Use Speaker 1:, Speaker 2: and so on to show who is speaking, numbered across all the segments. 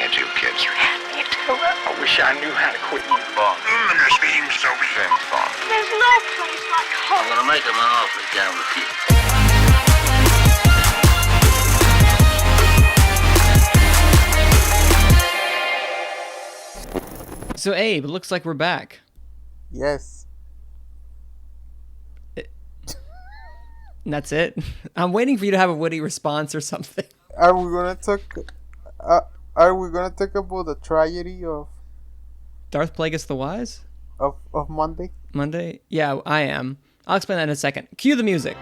Speaker 1: at you, kids.
Speaker 2: You had me at hello.
Speaker 1: I wish I knew how to quit you.
Speaker 3: This seems so fun.
Speaker 2: There's no place like home.
Speaker 4: I'm gonna make him an offer down with you.
Speaker 5: So Abe, it looks like we're back.
Speaker 6: Yes.
Speaker 5: And that's it. I'm waiting for you to have a witty response or something.
Speaker 6: Are we gonna talk? Are we gonna talk about the tragedy of
Speaker 5: Darth Plagueis the Wise?
Speaker 6: of Monday?
Speaker 5: Monday? Yeah, I am. I'll explain that in a second. Cue the music.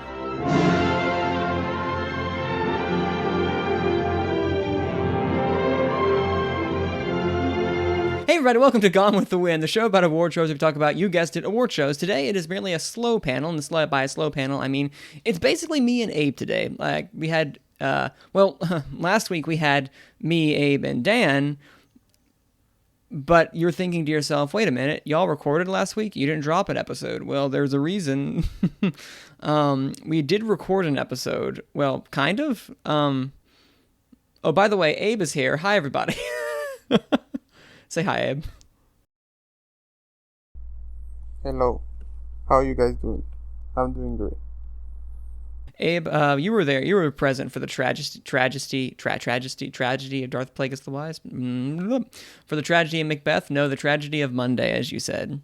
Speaker 5: Hey everybody, welcome to Gone with the Wind, the show about award shows. We talk about, you guessed it, award shows. Today it is merely a slow panel, and by a slow panel I mean it's basically me and Abe today. Like we had, last week we had me, Abe, and Dan. But you're thinking to yourself, wait a minute, y'all recorded last week? You didn't drop an episode. Well, there's a reason. We did record an episode. Well, kind of. Oh, by the way, Abe is here. Hi, everybody. Say hi, Abe.
Speaker 6: Hello. How are you guys doing? I'm doing great.
Speaker 5: Abe, you were there. You were present for the tragedy of Darth Plagueis the Wise. For the tragedy of Macbeth. No, the tragedy of Monday, as you said.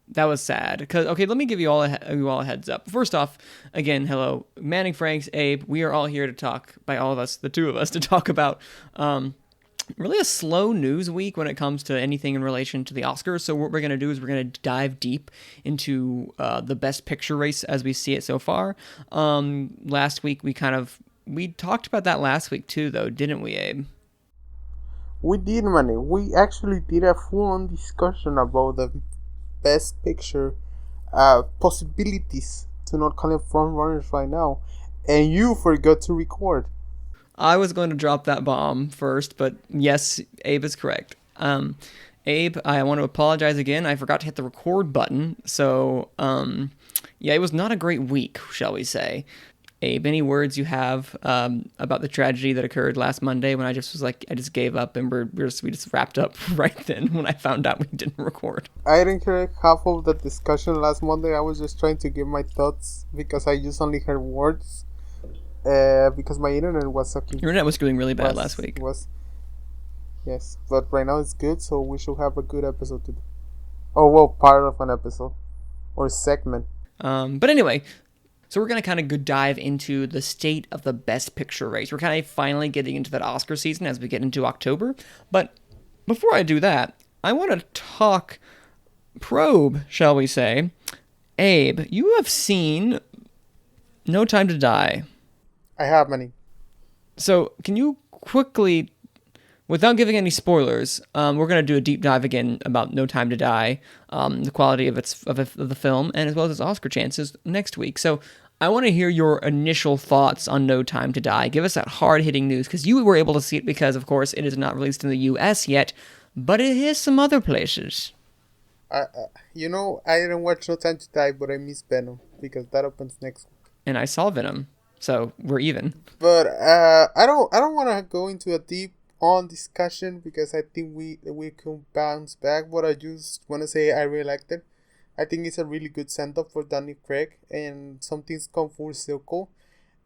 Speaker 5: That was sad. Okay, let me give you all a heads up. First off, again, hello, Manning, Franks, Abe. We are all here to talk, by all of us, the two of us, to talk about really a slow news week when it comes to anything in relation to the Oscars. So what we're going to do is we're going to dive deep into the best picture race as we see it so far. Last week we talked about that last week too, though, didn't we, Abe?
Speaker 6: We did, Manny. We actually did a full-on discussion about the best picture possibilities, to not call it front runners right now, and you forgot to record.
Speaker 5: I was going to drop that bomb first, but yes, Abe is correct. Abe, I want to apologize again. I forgot to hit the record button. So, yeah, it was not a great week, shall we say. Abe, any words you have about the tragedy that occurred last Monday when I just gave up and we just wrapped up right then when I found out we didn't record?
Speaker 6: I didn't hear half of the discussion last Monday. I was just trying to give my thoughts because I just only heard words. Because my internet was sucking.
Speaker 5: Your internet was doing really bad last week.
Speaker 6: Yes, but right now it's good, so we should have a good episode today. Oh, well, part of an episode. Or segment.
Speaker 5: But anyway, so we're going to kind of dive into the state of the best picture race. We're kind of finally getting into that Oscar season as we get into October. But before I do that, I want to probe, shall we say. Abe, you have seen No Time to Die.
Speaker 6: I have many.
Speaker 5: So, can you quickly, without giving any spoilers, we're going to do a deep dive again about No Time to Die, the quality of the film, and as well as its Oscar chances next week. So, I want to hear your initial thoughts on No Time to Die. Give us that hard-hitting news, because you were able to see it because, of course, it is not released in the U.S. yet, but it is some other places.
Speaker 6: I didn't watch No Time to Die, but I miss Venom, because that opens next week.
Speaker 5: And I saw Venom. So we're even.
Speaker 6: But I don't want to go into a deep on discussion because I think we can bounce back. But I just want to say I really liked it. I think it's a really good send up for Danny Craig, and some things come full circle.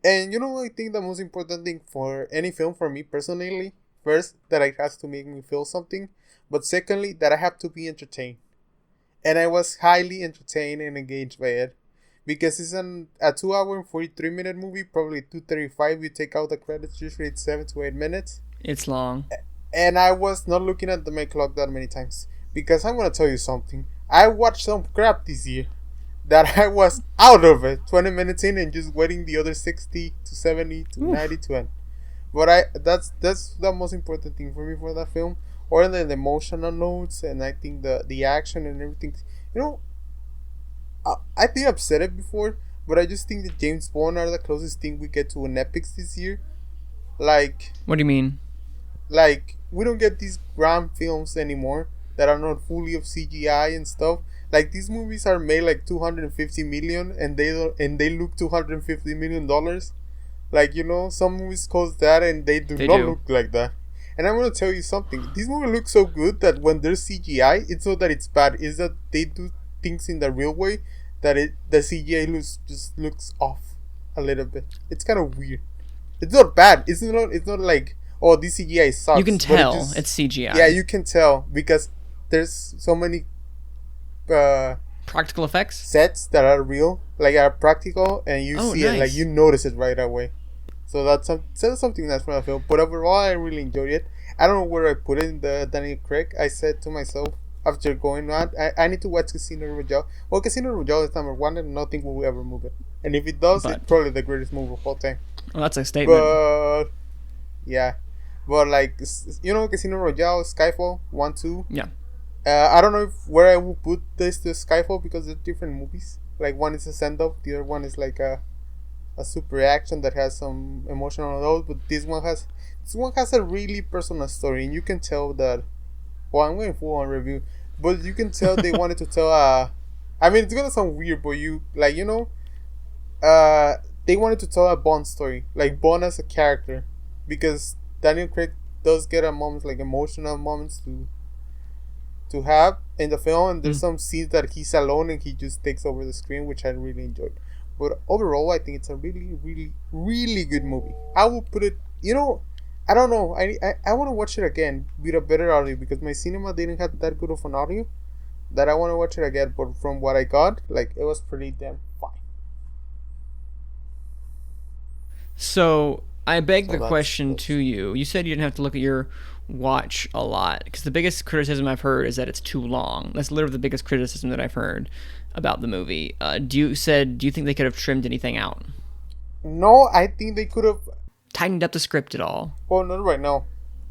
Speaker 6: And I think the most important thing for any film, for me personally, first, that it has to make me feel something, but secondly, that I have to be entertained. And I was highly entertained and engaged by it. Because it's a 2 hour and 43 minute movie, probably 2:35. You take out the credits, usually it's 7 to 8 minutes.
Speaker 5: It's long.
Speaker 6: And I was not looking at my clock that many times. Because I'm going to tell you something. I watched some crap this year that I was out of it 20 minutes in and just waiting the other 60 to 70 to 90 to end. But that's the most important thing for me for that film. Or the emotional notes, and I think the action and everything. I think I've said it before, but I just think that James Bond are the closest thing we get to an epics this year. Like,
Speaker 5: what do you mean?
Speaker 6: Like, we don't get these grand films anymore that are not fully of CGI and stuff. Like, these movies are made like $250 million, and they look $250 million. Like, some movies cost that, and they do not look like that. And I'm gonna tell you something. This movie looks so good that when there's CGI, it's not that it's bad. It's that they do things in the real way that the CGI looks off a little bit. It's kind of weird. It's not bad. It's not like, oh, this CGI sucks.
Speaker 5: You can tell it's CGI.
Speaker 6: Yeah, you can tell because there's so many
Speaker 5: practical effects
Speaker 6: sets that are real, like are practical, and you see
Speaker 5: nice.
Speaker 6: it, like you notice it right away. So that's something that's from the film. But overall, I really enjoyed it. I don't know where I put it in the Daniel Craig. I said to myself after going on, I need to watch Casino Royale. Well, Casino Royale is number one, and nothing will ever move it. And if it does, it's probably the greatest movie of all time.
Speaker 5: Well, that's a statement.
Speaker 6: But yeah, but like Casino Royale, Skyfall 1, 2.
Speaker 5: Yeah.
Speaker 6: I don't know where I will put this to Skyfall because they're different movies. Like one is a send off, the other one is like a super action that has some emotional load. But this one has a really personal story, and you can tell that. Well, I'm going full on review, but you can tell they wanted to tell. I mean, it's gonna sound weird, but they wanted to tell a Bond story, like Bond as a character, because Daniel Craig does get a moments like emotional moments to have in the film, and there's some scenes that he's alone and he just takes over the screen, which I really enjoyed. But overall, I think it's a really, really, really good movie. I will put it, I don't know. I want to watch it again with a better audio because my cinema didn't have that good of an audio that I want to watch it again. But from what I got, like, it was pretty damn fine.
Speaker 5: So I beg the question to you. You said you didn't have to look at your watch a lot because the biggest criticism I've heard is that it's too long. That's literally the biggest criticism that I've heard about the movie. Do you think they could have trimmed anything out?
Speaker 6: No, I think they could have
Speaker 5: tightened up the script at all.
Speaker 6: Well, not right now.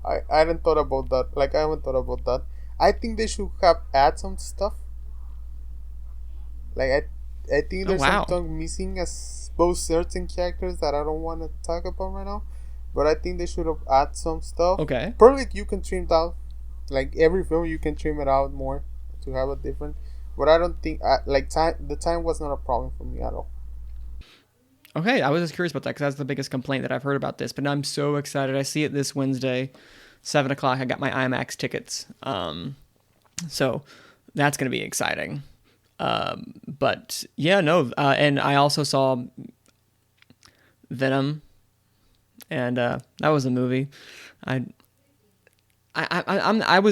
Speaker 6: I hadn't thought about that. Like, I haven't thought about that. I think they should have add some stuff. Like, I think there's something missing as both certain characters that I don't want to talk about right now. But I think they should have add some stuff.
Speaker 5: Okay.
Speaker 6: Probably you can trim down. Like, every film you can trim it out more to have a different. But I don't think the time was not a problem for me at all.
Speaker 5: Okay, I was just curious about that because that's the biggest complaint that I've heard about this. But now I'm so excited. I see it this Wednesday, 7 o'clock. I got my IMAX tickets. So that's going to be exciting. But yeah, no. And I also saw Venom, and that was a movie. I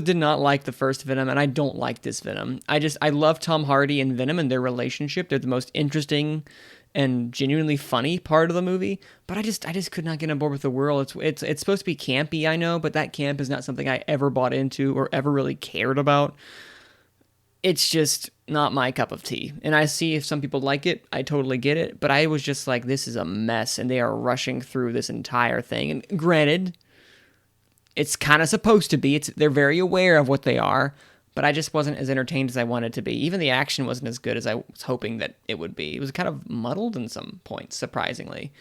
Speaker 5: did not like the first Venom, and I don't like this Venom. I love Tom Hardy and Venom and their relationship. They're the most interesting and genuinely funny part of the movie, but I just could not get on board with the world. It's supposed to be campy, I know, but that camp is not something I ever bought into or ever really cared about. It's just not my cup of tea. And I see if some people like it, I totally get it, but I was just like, this is a mess, and they are rushing through this entire thing. And granted, it's kind of supposed to be. They're very aware of what they are, but I just wasn't as entertained as I wanted to be. Even the action wasn't as good as I was hoping that it would be. It was kind of muddled in some points, surprisingly.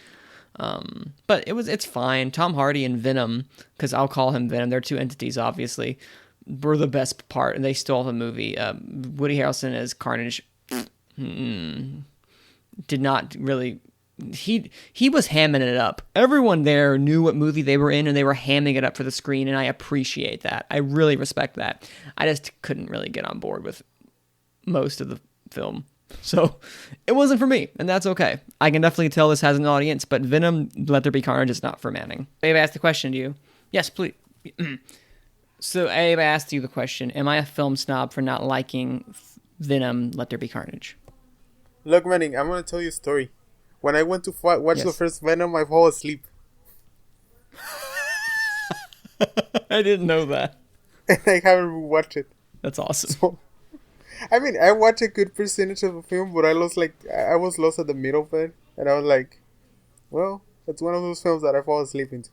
Speaker 5: But it's fine. Tom Hardy and Venom, because I'll call him Venom, they're two entities, obviously, were the best part, and they stole the movie. Woody Harrelson as Carnage did not really... He was hamming it up. Everyone there knew what movie they were in, and they were hamming it up for the screen, and I appreciate that. I really respect that. I just couldn't really get on board with most of the film. So it wasn't for me, and that's okay. I can definitely tell this has an audience, but Venom, Let There Be Carnage is not for Manning. Abe asked the question to you. Yes, please. So Abe asked you the question, am I a film snob for not liking Venom, Let There Be Carnage?
Speaker 6: Look, Manning, I'm going to tell you a story. When I went to watch the first Venom, I fall asleep.
Speaker 5: I didn't know that.
Speaker 6: And I haven't watched it.
Speaker 5: That's awesome.
Speaker 6: So, I mean, I watched a good percentage of the film, but I was lost at the middle of it. And I was like, well, it's one of those films that I fall asleep into.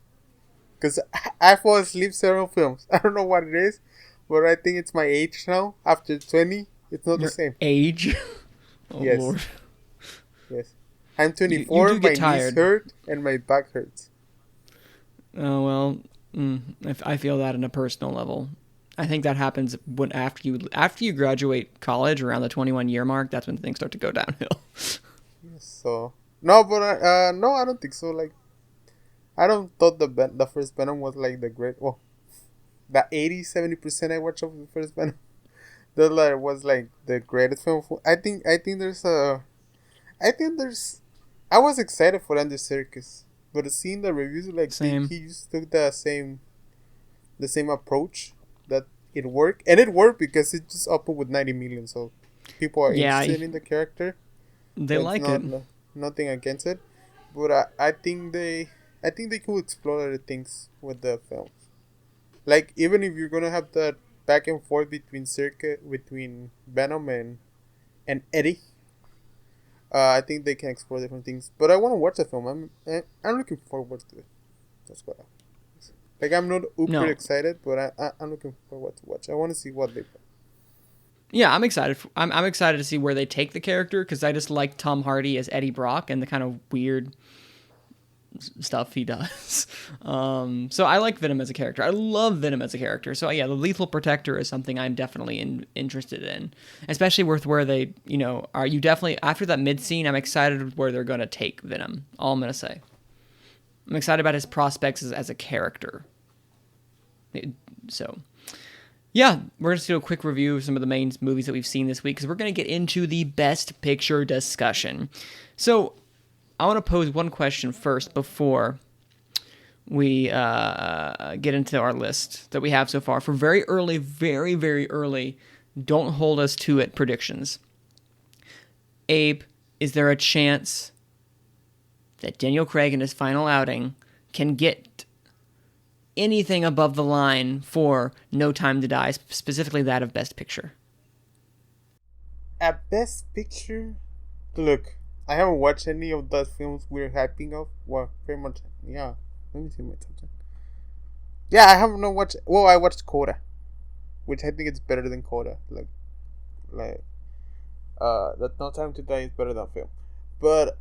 Speaker 6: Because I fall asleep several films. I don't know what it is, but I think it's my age now. After 20, it's not the same.
Speaker 5: Age? Oh,
Speaker 6: yes.
Speaker 5: Lord.
Speaker 6: Yes. I'm 24, my knees hurt, and my back hurts.
Speaker 5: Oh, well, I feel that on a personal level. I think that happens after you graduate college, around the 21-year mark, that's when things start to go downhill.
Speaker 6: Yes, so... No, but, no, I don't think so. Like, I don't thought the first Venom was, like, the great... Well, the 80-70% I watched of the first Venom, that like was like the greatest film. I think there's I was excited for Andy Serkis, but seeing the reviews like
Speaker 5: Same.
Speaker 6: he just took the same approach that it worked, and it worked because it just opened with 90 million, so people are
Speaker 5: Yeah,
Speaker 6: interested in the character.
Speaker 5: They
Speaker 6: It's
Speaker 5: like
Speaker 6: not,
Speaker 5: it.
Speaker 6: nothing against it, but I think they could explore other things with the films. Like even if you're gonna have that back and forth between Venom and Eddie, I think they can explore different things. But I want to watch the film. I'm looking forward to it. That's what. Like I'm not uber
Speaker 5: No.
Speaker 6: excited, but I'm looking forward to watch. I want to see what they.
Speaker 5: Yeah, I'm excited. I'm excited to see where they take the character because I just like Tom Hardy as Eddie Brock and the kind of weird stuff he does. So I like Venom as a character. I love Venom as a character. So yeah, the Lethal Protector is something I'm definitely interested in, especially with where they, are. You definitely after that mid scene, I'm excited where they're gonna take Venom. All I'm gonna say. I'm excited about his prospects as a character. So. Yeah, we're going to do a quick review of some of the main movies that we've seen this week because we're going to get into the Best Picture discussion. So, I want to pose one question first before we get into our list that we have so far for very early, very, very early, don't hold us to it predictions. Abe, is there a chance that Daniel Craig in his final outing can get anything above the line for No Time to Die, specifically that of Best Picture?
Speaker 6: At Best Picture, look, I haven't watched any of those films we're hyping of. Well, pretty much, yeah. Let me see my top 10. Yeah, I haven't not watched. Well, I watched Coda, which I think it's better than Coda. That No Time to Die is better than film. But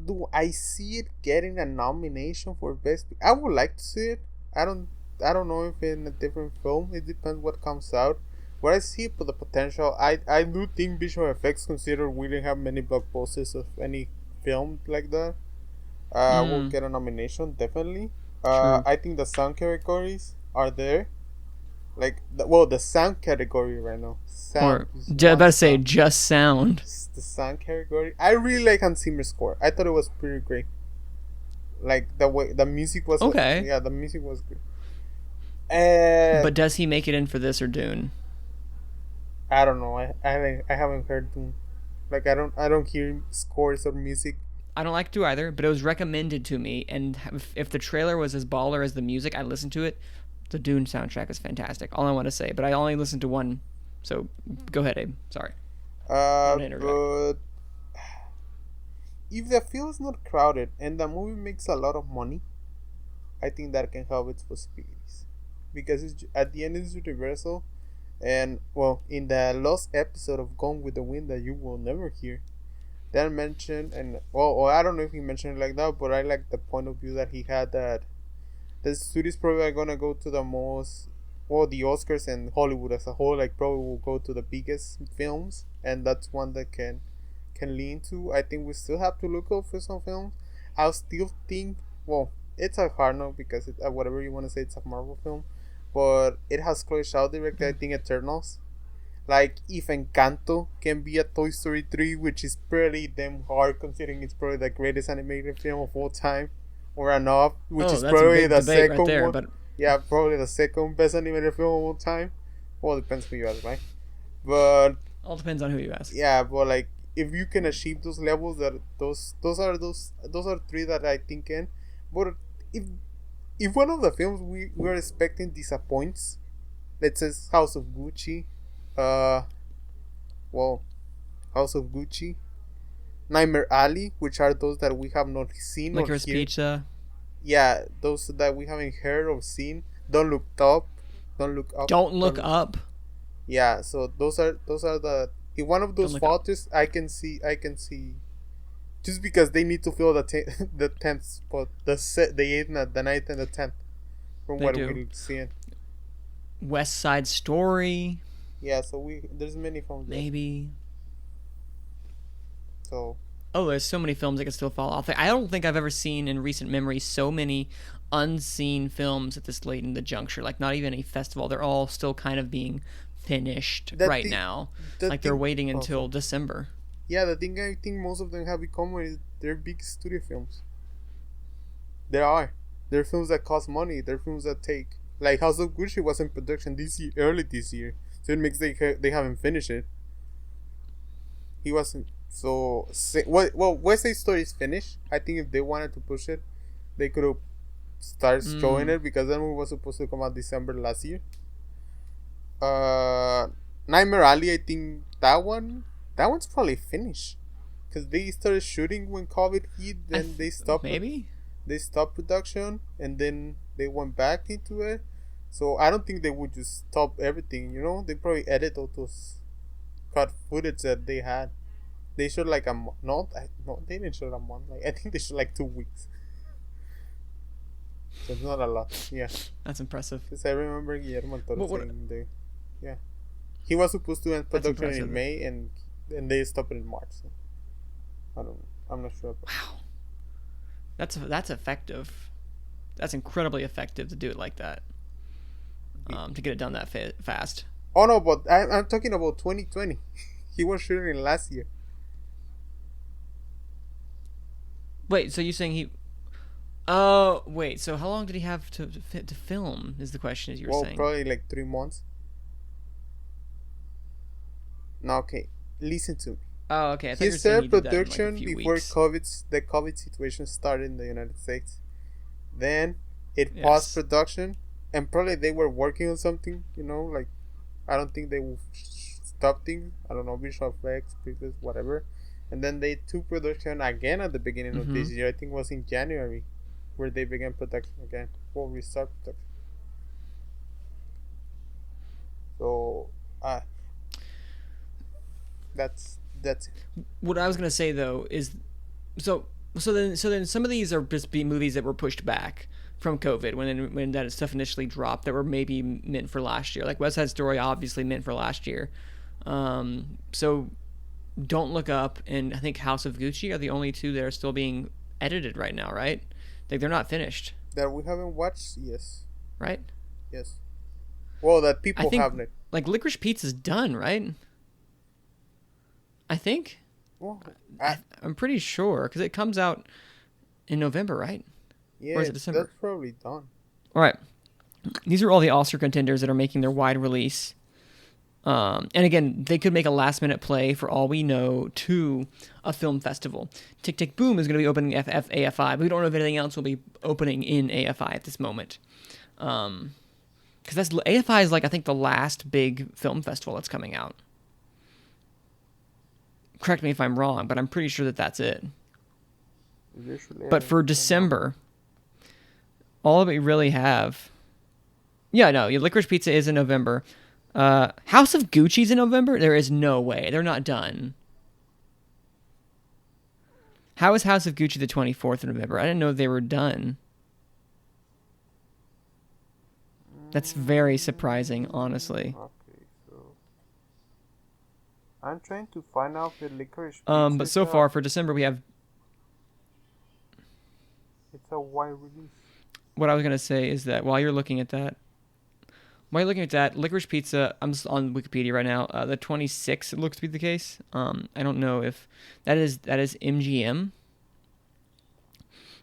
Speaker 6: do I see it getting a nomination for Best? I would like to see it. I don't know if in a different film. It depends what comes out. What I see for the potential, I do think visual effects, consider we didn't have many blockbusters of any film like that. Will get a nomination definitely.
Speaker 5: True.
Speaker 6: I think the sound categories are there. Like the sound category right now. Sound.
Speaker 5: About to say just sound.
Speaker 6: The sound category. I really like Hans Zimmer's score. I thought it was pretty great. Like the way the music was.
Speaker 5: Okay.
Speaker 6: Yeah, the music was good.
Speaker 5: But does he make it in for this or Dune?
Speaker 6: I don't know. I haven't heard Dune. Like I don't hear scores or music.
Speaker 5: I don't like to either, but it was recommended to me, and if the trailer was as baller as the music, I listened to it. The Dune soundtrack is fantastic. All I want to say, but I only listened to one. So go ahead, Abe. Sorry.
Speaker 6: But if the field is not crowded and the movie makes a lot of money, I think that can help its possibilities. Because at the end it's universal, and well, in the last episode of Gone with the Wind that you will never hear, Dan mentioned, and well, I don't know if he mentioned it like that, but I like the point of view that he had that the studios probably are gonna go to the the Oscars and Hollywood as a whole, like probably will go to the biggest films, and that's one that can lean to. I think we still have to look out for some films. I still think, well, it's a hard no because whatever you want to say, it's a Marvel film, but it has Chloe Zhao directed. I think Eternals. Like if Encanto can be a Toy Story 3, which is pretty damn hard considering it's probably the greatest animated film of all time, or an Up, which is probably the second
Speaker 5: right there,
Speaker 6: one.
Speaker 5: but
Speaker 6: Yeah, probably the second best animated film of all time. Well, depends who you ask, right? But
Speaker 5: all depends on who you ask.
Speaker 6: yeah, but like if you can achieve those levels, that those are three that I think can. But if one of the films we're expecting disappoints, let's say House of Gucci, House of Gucci, Nightmare Alley, which are those that we have not seen
Speaker 5: Licorice
Speaker 6: or heard.
Speaker 5: Pizza.
Speaker 6: Yeah, those that we haven't heard or seen. Don't look up. Don't look up.
Speaker 5: Don't look up.
Speaker 6: Yeah, so those are the. If one of those falters, I can see. Just because they need to fill the 10th spot, the 8th, the 9th, and the 10th, from what we're seeing.
Speaker 5: West Side Story.
Speaker 6: Yeah, so there's many films there.
Speaker 5: Maybe.
Speaker 6: So.
Speaker 5: Oh, there's so many films that can still fall off. I don't think I've ever seen in recent memory so many unseen films at this late in the juncture. Like, not even a festival. They're all still kind of being finished now. Like, they're waiting until December.
Speaker 6: Yeah, the thing I think most of them have become is they're big studio films. They're films that cost money. They're films that take... Like, House of Gucci was in production early this year. So it makes they haven't finished it. He wasn't... So... West Side Story is finished. I think if they wanted to push it, they could have started showing it, because that movie was supposed to come out December last year. Nightmare Alley, I think that one's probably finished. Because they started shooting when COVID hit, then they stopped.
Speaker 5: Maybe?
Speaker 6: They stopped production, and then they went back into it. So I don't think they would just stop everything, you know? They probably edit all those cut footage that they had. They showed like no, they didn't show a month. Like, I think they showed like 2 weeks. So it's not a lot. Yeah.
Speaker 5: That's impressive.
Speaker 6: Because I remember Guillermo del Toro saying he was supposed to end production in May, and they stopped it in March. So I don't know. I'm not sure.
Speaker 5: Wow. That's effective. That's incredibly effective to do it like that. To get it done that fast.
Speaker 6: Oh no, but I'm talking about 2020. He was shooting last year.
Speaker 5: Wait, so you're saying he... Oh, wait, so how long did he have to film, is the question, as you were saying?
Speaker 6: Probably like 3 months. No, okay. Listen to me.
Speaker 5: Oh, okay.
Speaker 6: He started production before the COVID situation started in the United States. Then it paused production, and probably they were working on something, you know, like, I don't think they will stop things. I don't know, visual effects, previous, whatever. And then they took production again at the beginning of this year. I think it was in January where they began production again. Well, restart production. So, that's it.
Speaker 5: What I was gonna say though is, so then some of these are just movies that were pushed back from COVID when that stuff initially dropped, that were maybe meant for last year. Like West Side Story, obviously meant for last year. So Don't Look Up and I think House of Gucci are the only two that are still being edited right now, right? Like, they're not finished.
Speaker 6: That we haven't watched, yes.
Speaker 5: Right?
Speaker 6: Yes. Well, that people haven't.
Speaker 5: Like, Licorice Pizza's done, right? I think.
Speaker 6: Well,
Speaker 5: I'm pretty sure, because it comes out in November, right?
Speaker 6: Yeah,
Speaker 5: or is it December?
Speaker 6: That's probably done.
Speaker 5: All right. These are all the Oscar contenders that are making their wide release. And again, they could make a last-minute play, for all we know, to a film festival. Tick Tick Boom is going to be opening AFI. We don't know if anything else will be opening in AFI at this moment. Because AFI is, like, I think the last big film festival that's coming out. Correct me if I'm wrong, but I'm pretty sure that that's it. But for December, all that we really have... Yeah, no, Licorice Pizza is in November. House of Gucci's in November? There is no way. They're not done. How is House of Gucci the 24th of November? I didn't know they were done. That's very surprising, honestly.
Speaker 6: Okay, so I'm trying to find out the Licorice Pizza.
Speaker 5: But so far for December we have...
Speaker 6: It's a wide release.
Speaker 5: What I was gonna say is that while you're looking at that, Licorice Pizza, I'm just on Wikipedia right now. The 26th, it looks to be the case. I don't know if that is MGM.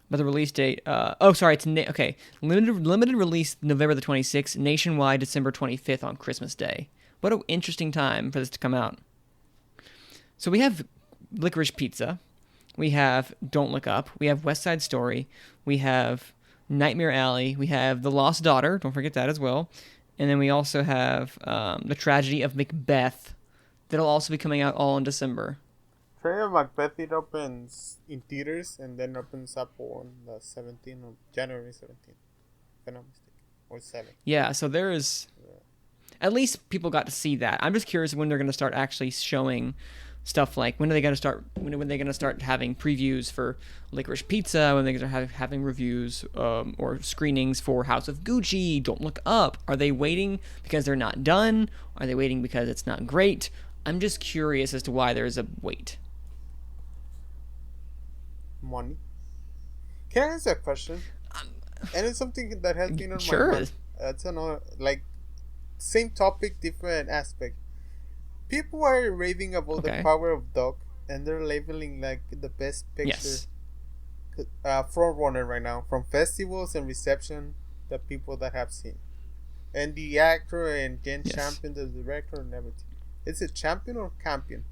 Speaker 5: But the release date, it's limited release November the 26th, nationwide December 25th on Christmas Day. What an interesting time for this to come out. So we have Licorice Pizza, we have Don't Look Up, we have West Side Story, we have Nightmare Alley, we have The Lost Daughter, don't forget that as well. And then we also have The Tragedy of Macbeth. That'll also be coming out all in December.
Speaker 6: Tragedy of Macbeth, it opens in theaters and then opens up on the 17th of January 17th. If I'm not mistaken. Or 7th.
Speaker 5: Yeah, so there is... At least people got to see that. I'm just curious when they're going to start actually showing stuff like... When are they going to start... When are they going to start having previews for Licorice Pizza? When are they going to start having reviews or screenings for House of Gucci? Don't Look Up. Are they waiting because they're not done? Are they waiting because it's not great? I'm just curious as to why there's a wait.
Speaker 6: money. Can I ask a question? And it's something that has been on
Speaker 5: Sure.
Speaker 6: my mind. It's another, like, same topic, different aspect. People are raving about
Speaker 5: Okay.
Speaker 6: the power of dog, and they're labeling like the best picture
Speaker 5: Yes.
Speaker 6: front runner right now from festivals and reception. The people that have seen, and the actor and Jen
Speaker 5: Yes.
Speaker 6: Champion, the director, and everything. Is it champion or campion?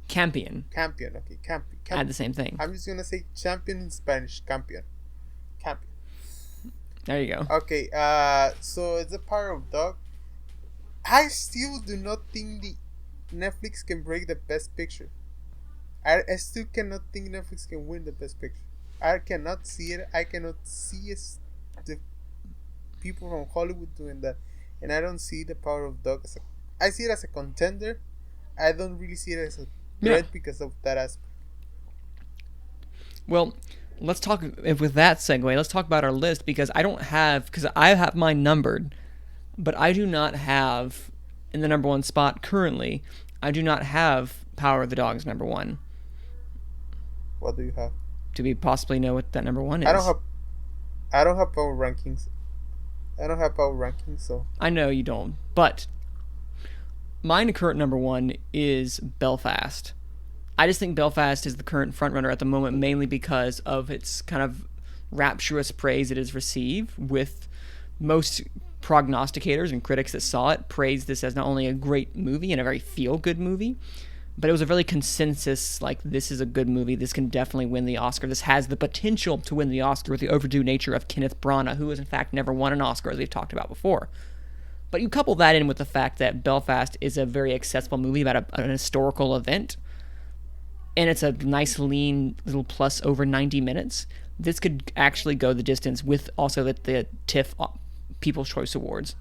Speaker 5: Campion.
Speaker 6: Campion. Okay, campion.
Speaker 5: Add the same thing.
Speaker 6: I'm just gonna say champion in Spanish. Campion. Campion.
Speaker 5: There you go.
Speaker 6: Okay. So it's the power of dog. I still do not think the Netflix can break the best picture. I still cannot think Netflix can win the best picture. I cannot see it. I cannot see the people from Hollywood doing that, and I don't see the power of dog as I see it as a contender. I don't really see it as a threat because of that aspect.
Speaker 5: Well, let's talk with that segue. Let's talk about our list because I have mine numbered, but I do not have in the number one spot currently. I do not have Power of the Dog as number one.
Speaker 6: What do you have?
Speaker 5: Do we possibly know what that number one is?
Speaker 6: I don't have power rankings. So
Speaker 5: I know you don't, but mine current number one is Belfast. I just think Belfast is the current frontrunner at the moment, mainly because of its kind of rapturous praise it has received. With most prognosticators and critics that saw it praised this as not only a great movie and a very feel-good movie, but it was a really consensus, like, this is a good movie, this can definitely win the Oscar, this has the potential to win the Oscar with the overdue nature of Kenneth Branagh, who has in fact never won an Oscar, as we've talked about before. But you couple that in with the fact that Belfast is a very accessible movie about an historical event, and it's a nice, lean, little plus over 90 minutes, this could actually go the distance with also the TIFF People's Choice Awards.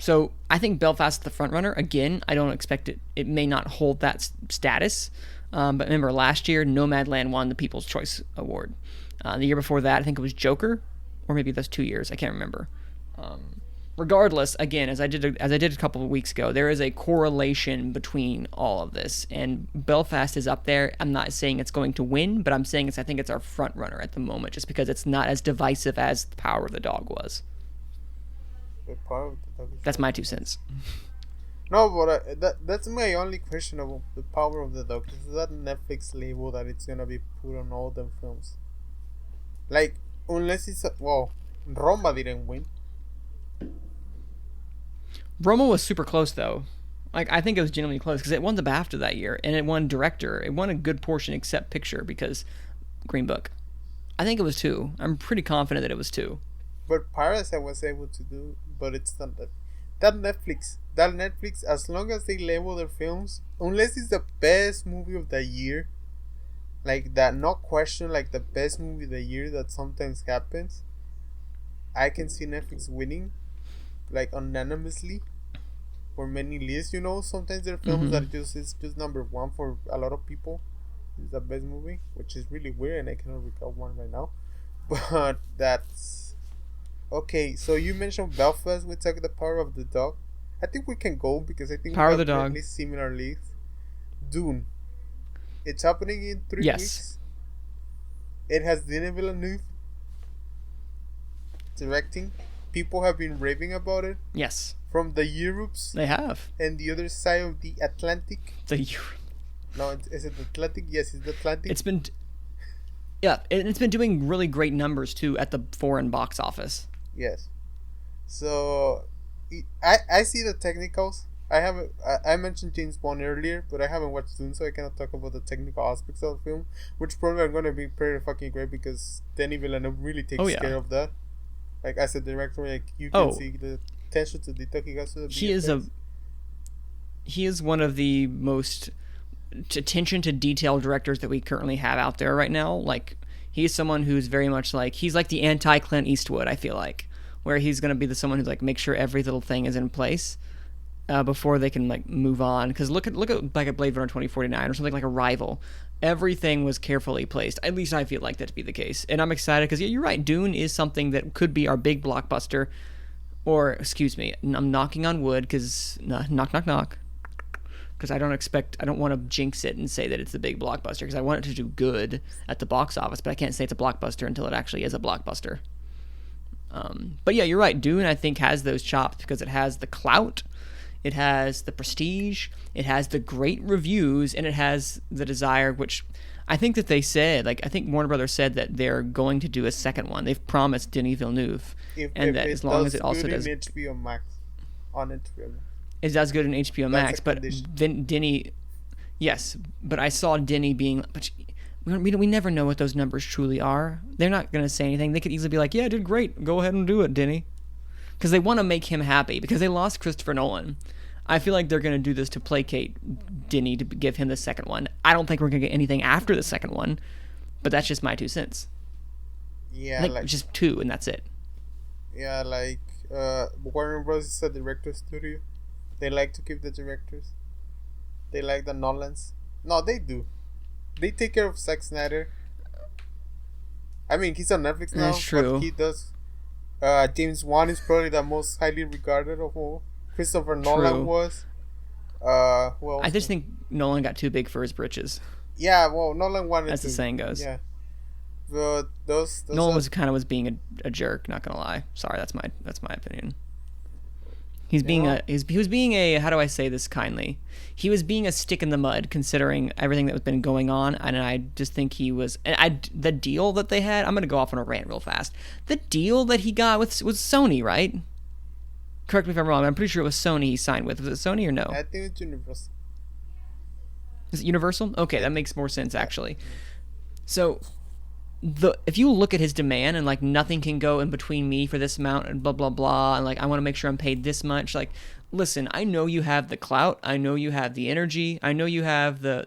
Speaker 5: So I think Belfast is the front runner. Again, I don't expect it. It may not hold that status. But remember, last year, Nomadland won the People's Choice Award. The year before that, I think it was Joker, or maybe that's 2 years. I can't remember. Regardless, again, as I did a couple of weeks ago, there is a correlation between all of this, and Belfast is up there. I'm not saying it's going to win, but I'm saying I think it's our front runner at the moment, just because it's not as divisive as The Power of the Dog was.
Speaker 6: the power of the dog.
Speaker 5: That's my 2 cents.
Speaker 6: No, but that's my only question about the power of the dog. Is that Netflix label that it's gonna be put on all them films? Like, unless it's Roma didn't win.
Speaker 5: Roma was super close, though. Like, I think it was genuinely close because it won the BAFTA that year, and it won director. It won a good portion except picture because Green Book. I think it was 2. I'm pretty confident that it was 2.
Speaker 6: But Parasite was able to do, but it's not that. That Netflix, as long as they label their films, unless it's the best movie of the year, like that, no question, like the best movie of the year that sometimes happens, I can see Netflix winning, like unanimously, for many lists. You know, sometimes there are films that it's just number one for a lot of people. It's the best movie, which is really weird, and I cannot recall one right now. But that's okay. So you mentioned Belfast. We talk the power of the dog. I think we can go because I think
Speaker 5: Power
Speaker 6: we
Speaker 5: of
Speaker 6: have
Speaker 5: the Dog.
Speaker 6: at least similar lists. Dune. It's happening in 3
Speaker 5: Yes.
Speaker 6: weeks. It has Denis Villeneuve directing. People have been raving about it
Speaker 5: Yes,
Speaker 6: from the Europes
Speaker 5: they have.
Speaker 6: and the other side of the Atlantic.
Speaker 5: The
Speaker 6: No, is it Atlantic? Yes, it's the Atlantic.
Speaker 5: It's been, yeah, and it's been doing really great numbers too at the foreign box office.
Speaker 6: Yes. So, I see the technicals. I mentioned James Bond earlier, but I haven't watched Dune, so I cannot talk about the technical aspects of the film, which probably are going to be pretty fucking great because Denis Villeneuve really takes care of that. Like, as a director, like, you can see the attention to detail he has to the VFX.
Speaker 5: He is one of the most attention to detail directors that we currently have out there right now. Like, he's someone who's very much like, he's like the anti Clint Eastwood, I feel like, where he's going to be the someone who's like, make sure every little thing is in place before they can like move on. Because look at like a Blade Runner 2049 or something like Arrival. Everything was carefully placed. At least I feel like that to be the case. And I'm excited because, yeah, you're right. Dune is something that could be our big blockbuster. Or, excuse me, I'm knocking on wood because, knock, knock, knock. because I don't want to jinx it and say that it's a big blockbuster, because I want it to do good at the box office, but I can't say it's a blockbuster until it actually is a blockbuster. But yeah, you're right. Dune, I think, has those chops because it has the clout, it has the prestige, it has the great reviews, and it has the desire, which I think that they said, like, I think Warner Brothers said that they're going to do a second one. They've promised Denis Villeneuve,
Speaker 6: If
Speaker 5: as long as it also does
Speaker 6: HBO Max, on HBO Max.
Speaker 5: It does good in HBO Max, but Denny, yes, but I saw Denny being, but we never know what those numbers truly are. They're not going to say anything. They could easily be like, yeah, I did great. Go ahead and do it, Denny. Because they want to make him happy, because they lost Christopher Nolan. I feel like they're going to do this to placate Denny to give him the second one. I don't think we're going to get anything after the second one, but that's just my 2 cents.
Speaker 6: Yeah,
Speaker 5: I think just 2, and that's it.
Speaker 6: Yeah, like, Warner Bros. Is a director studio. They like to keep the directors. They like the Nolans. No, they do. They take care of Zack Snyder. I mean, he's on Netflix now.
Speaker 5: That's true.
Speaker 6: But he does. James Wan is probably the most highly regarded of all. Christopher Nolan was. Well,
Speaker 5: I just think Nolan got too big for his britches.
Speaker 6: Yeah, well, Nolan wanted
Speaker 5: as
Speaker 6: to.
Speaker 5: the saying goes.
Speaker 6: Yeah. But those
Speaker 5: Nolan was being a jerk. Not gonna lie. Sorry, that's my opinion. He was being a, how do I say this kindly? He was being a stick in the mud, considering everything that was been going on, and I just think he was. And the deal that they had, I'm gonna go off on a rant real fast. The deal that he got with Sony, right? Correct me if I'm wrong. I'm pretty sure it was Sony he signed with. Was it Sony or no?
Speaker 6: I think it's Universal.
Speaker 5: Is it Universal? Okay, that makes more sense actually. So, if you look at his demand and like nothing can go in between me for this amount and blah blah blah, and like I want to make sure I'm paid this much, like listen, I know you have the clout, I know you have the energy, I know you have the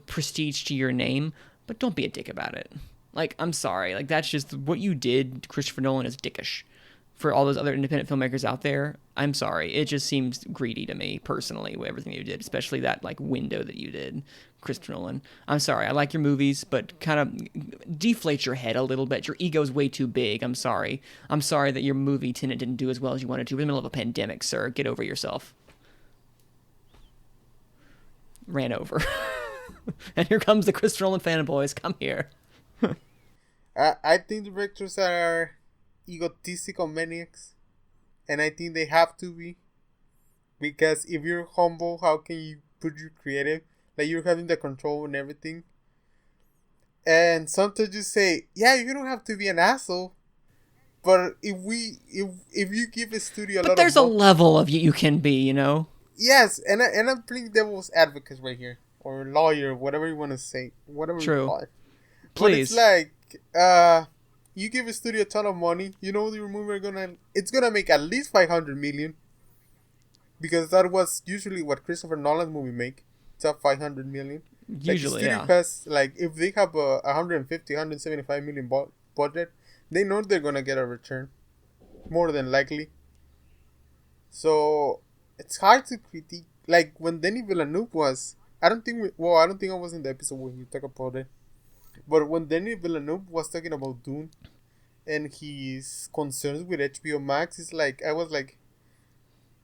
Speaker 5: prestige to your name, but don't be a dick about it. Like, I'm sorry, like that's just what you did. Christopher Nolan is dickish. For all those other independent filmmakers out there, I'm sorry. It just seems greedy to me, personally, with everything you did, especially that like window that you did, Christopher Nolan. I'm sorry. I like your movies, but kind of deflate your head a little bit. Your ego's way too big. I'm sorry. I'm sorry that your movie Tenet didn't do as well as you wanted to. We're in the middle of a pandemic, sir. Get over yourself. Ran over. And here comes the Christopher Nolan fanboys. Come here.
Speaker 6: I think directors are egotistical maniacs, and I think they have to be, because if you're humble, how can you put your creative, like you're having the control and everything? And sometimes you say, yeah, you don't have to be an asshole, but if you give a studio
Speaker 5: but there's a level of you can be, you know.
Speaker 6: Yes, and I'm playing devil's advocate right here, or lawyer, whatever you want to say, whatever
Speaker 5: True.
Speaker 6: you call it.
Speaker 5: Please.
Speaker 6: But it's like you give a studio a ton of money, you know your movie it's gonna make at least 500 million, because that was usually what Christopher Nolan's movie make. It's up 500 million.
Speaker 5: Usually,
Speaker 6: like, the studio has, like, if they have a 150, 175 million budget, they know they're gonna get a return, more than likely. So it's hard to critique. Like when Denis Villeneuve was, I don't think I was in the episode when you talk about it. But when Denis Villeneuve was talking about Dune and his concerns with HBO Max, I was like,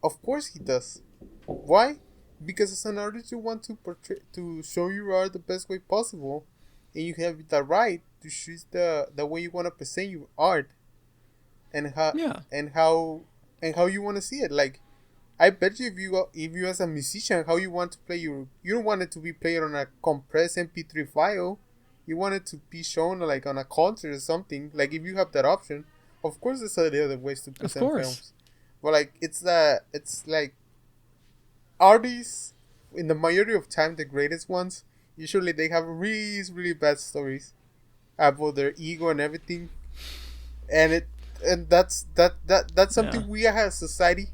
Speaker 6: of course he does. Why? Because as an artist, you want to show your art the best way possible, and you have the right to choose the way you want to present your art, and how you want to see it. Like, I bet you if you as a musician, how you want to play you don't want it to be played on a compressed MP3 file. You want it to be shown like on a concert or something. Like, if you have that option, of course there's other ways to present films. But like it's like artists, in the majority of time, the greatest ones, usually they have really, really bad stories about their ego and everything. And that's something we as a society,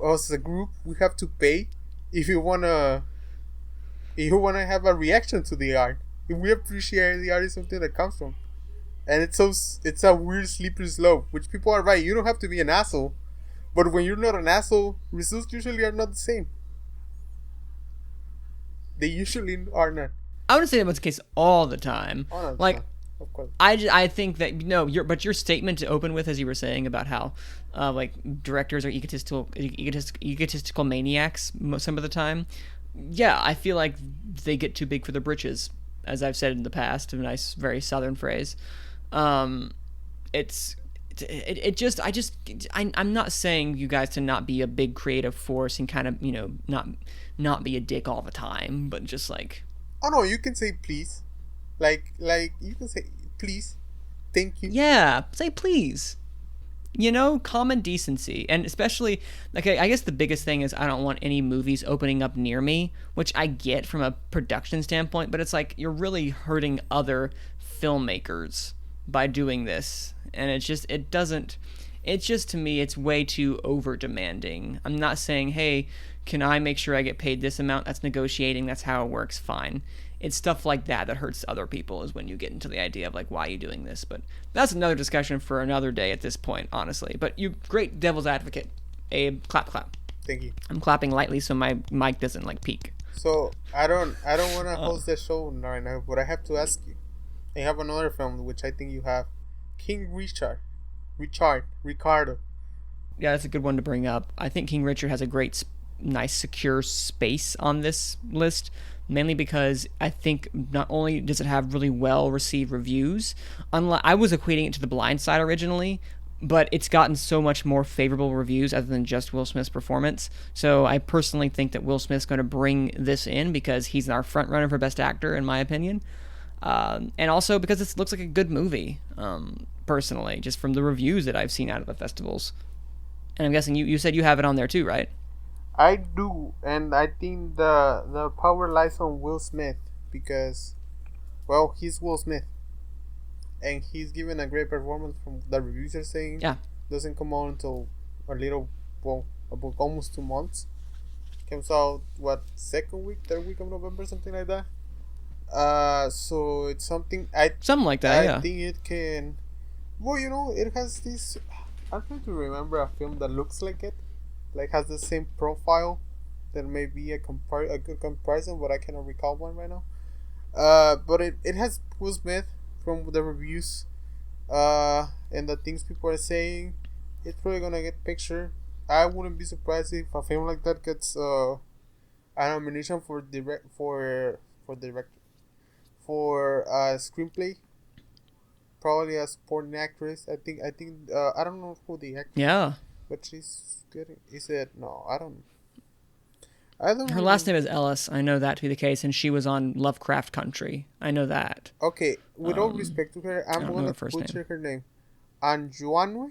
Speaker 6: as a group, we have to pay if you wanna have a reaction to the art. If we appreciate the art, is something that comes from, and it's a weird slippery slope. Which people are right. You don't have to be an asshole, but when you're not an asshole, results usually are not the same. They usually are not.
Speaker 5: I wouldn't say that's the case all the time.
Speaker 6: Oh, no,
Speaker 5: like
Speaker 6: of course.
Speaker 5: I think that no, your statement to open with, as you were saying about how like directors are egotistical maniacs some of the time. Yeah, I feel like they get too big for their britches, as I've said in the past. A nice, very southern phrase. I'm not saying you guys to not be a big creative force and kind of not be a dick all the time, but just like.
Speaker 6: Oh no, you can say please, like you can say please, thank you.
Speaker 5: Yeah, say please. Common decency. And especially, like, I guess the biggest thing is I don't want any movies opening up near me, which I get from a production standpoint, but it's like you're really hurting other filmmakers by doing this. And it's just to me, it's way too over demanding. I'm not saying, hey, can I make sure I get paid this amount? That's negotiating. That's how it works. Fine. It's stuff like that hurts other people, is when you get into the idea of like, why are you doing this? But that's another discussion for another day at this point, honestly. But you, great devil's advocate. Abe, clap.
Speaker 6: Thank you.
Speaker 5: I'm clapping lightly so my mic doesn't like peak.
Speaker 6: So I don't want to host the show right now, but I have to ask you. I have another film which I think you have, King Ricardo.
Speaker 5: Yeah, that's a good one to bring up. I think King Richard has a great, nice, secure space on this list. Mainly because I think not only does it have really well-received reviews, I was equating it to The Blind Side originally, but it's gotten so much more favorable reviews other than just Will Smith's performance. So I personally think that Will Smith's going to bring this in because he's our front runner for Best Actor, in my opinion. And also because it looks like a good movie, personally, just from the reviews that I've seen out of the festivals. And I'm guessing you said you have it on there too, right?
Speaker 6: I do, and I think the power lies on Will Smith because, well, he's Will Smith, and he's given a great performance from the reviews are saying.
Speaker 5: Yeah.
Speaker 6: Doesn't come out until about almost 2 months. Comes out third week of November, something like that. So it's something
Speaker 5: something like that.
Speaker 6: I think it can. Well, it has this. I'm trying to remember a film that looks like it. Like has the same profile. There may be a good comparison, but I cannot recall one right now. But it has Will Smith from the reviews, and the things people are saying. It's probably gonna get picture. I wouldn't be surprised if a film like that gets a nomination for screenplay. Probably a supporting actress. I think I don't know who the actor.
Speaker 5: Yeah.
Speaker 6: But she's good. Is it? No, I don't.
Speaker 5: Her last name is Ellis. I know that to be the case, and she was on Lovecraft Country. I know that.
Speaker 6: Okay, with all respect to her, I'm going to butcher her name. Anjuane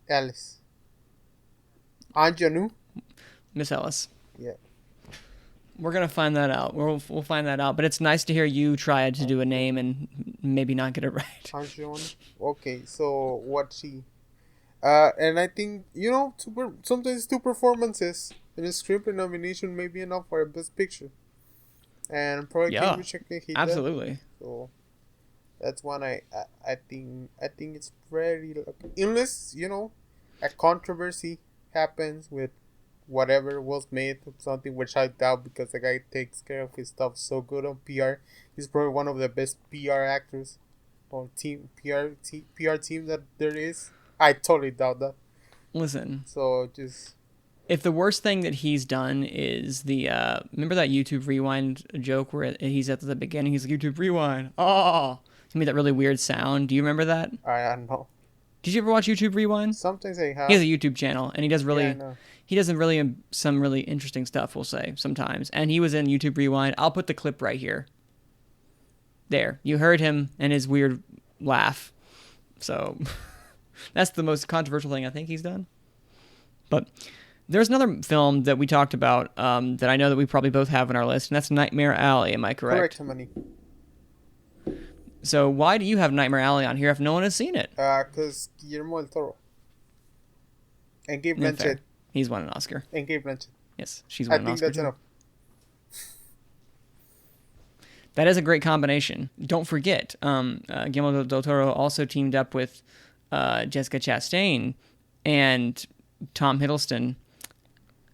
Speaker 6: Ellis. Anjanu.
Speaker 5: Miss Ellis.
Speaker 6: Yeah.
Speaker 5: We're gonna find that out. We'll find that out. But it's nice to hear you try to do a name and maybe not get it right.
Speaker 6: Anjanu. Okay, so what she? And I think sometimes 2 performances in a screenplay nomination may be enough for a Best Picture. And probably
Speaker 5: yeah,
Speaker 6: That.
Speaker 5: absolutely.
Speaker 6: So that's one I think it's very unless a controversy happens with whatever was made of something, which I doubt because the guy takes care of his stuff so good on PR. He's probably one of the best PR actors or PR team that there is. I totally doubt that.
Speaker 5: Listen.
Speaker 6: So just.
Speaker 5: If the worst thing that he's done is the remember that YouTube Rewind joke where he's at the beginning, he's like, YouTube Rewind. Oh, he made that really weird sound. Do you remember that?
Speaker 6: I don't know.
Speaker 5: Did you ever watch YouTube Rewind?
Speaker 6: Sometimes I have.
Speaker 5: He has a YouTube channel, and he does really.
Speaker 6: Yeah,
Speaker 5: he does some really interesting stuff. We'll say sometimes, and he was in YouTube Rewind. I'll put the clip right here. There, you heard him and his weird laugh. So, that's the most controversial thing I think he's done. But there's another film that we talked about that I know that we probably both have on our list, and that's Nightmare Alley. Am I correct?
Speaker 6: Correct, Manny.
Speaker 5: So why do you have Nightmare Alley on here if no one has seen it?
Speaker 6: Because Guillermo del Toro. And Gabe Blanchett.
Speaker 5: Fair. He's won an Oscar.
Speaker 6: And Gabe Blanchett.
Speaker 5: Yes, she's won an Oscar.
Speaker 6: I think that's enough.
Speaker 5: That is a great combination. Don't forget, Guillermo del Toro also teamed up with Jessica Chastain and Tom Hiddleston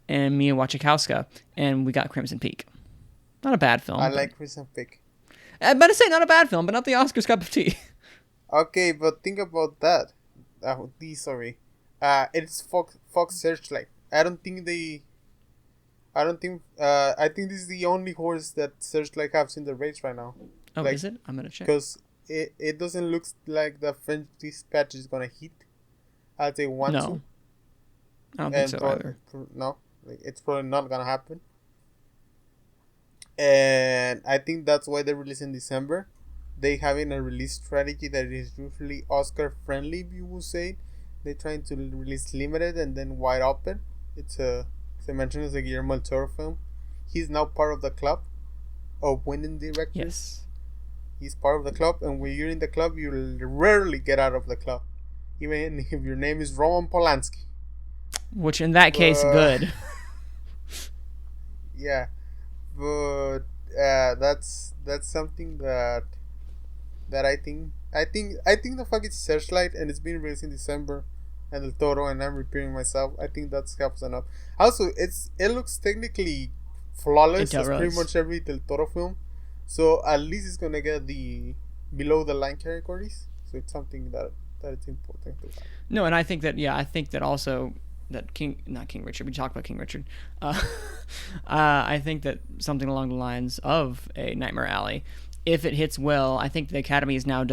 Speaker 5: and Mia Wasikowska, and we got Crimson Peak. Not a bad film.
Speaker 6: I like Crimson Peak.
Speaker 5: I'm about to say not a bad film, but not the Oscars cup of tea.
Speaker 6: Okay, but think about that. Sorry. It's Fox Searchlight. I think I think this is the only horse that Searchlight has in the race right now.
Speaker 5: Oh,
Speaker 6: like,
Speaker 5: is it? I'm gonna check.
Speaker 6: Because it doesn't look like the French Dispatch is gonna hit as they want to.
Speaker 5: No. I don't think so either.
Speaker 6: No, like, it's probably not gonna happen. And I think that's why they release in December. They having a release strategy that is usually Oscar friendly, if you would say. They're trying to release limited and then wide open. It's as I mentioned, it's a Guillermo del Toro film. He's now part of the club of winning directors.
Speaker 5: Yes.
Speaker 6: He's part of the club, and when you're in the club, you rarely get out of the club, even if your name is Roman Polanski.
Speaker 5: Which, in that case, good.
Speaker 6: Yeah, but that's something that I think the fucking Searchlight, and it's been released in December, and Del Toro, and I'm repeating myself. I think that helps enough. Also, it looks technically flawless as pretty much every Del Toro film. So at least it's gonna get the below the line categories. So it's something that it's important to have.
Speaker 5: No, and I think that also that not King Richard. We talked about King Richard. I think that something along the lines of a Nightmare Alley, if it hits well, I think the Academy is now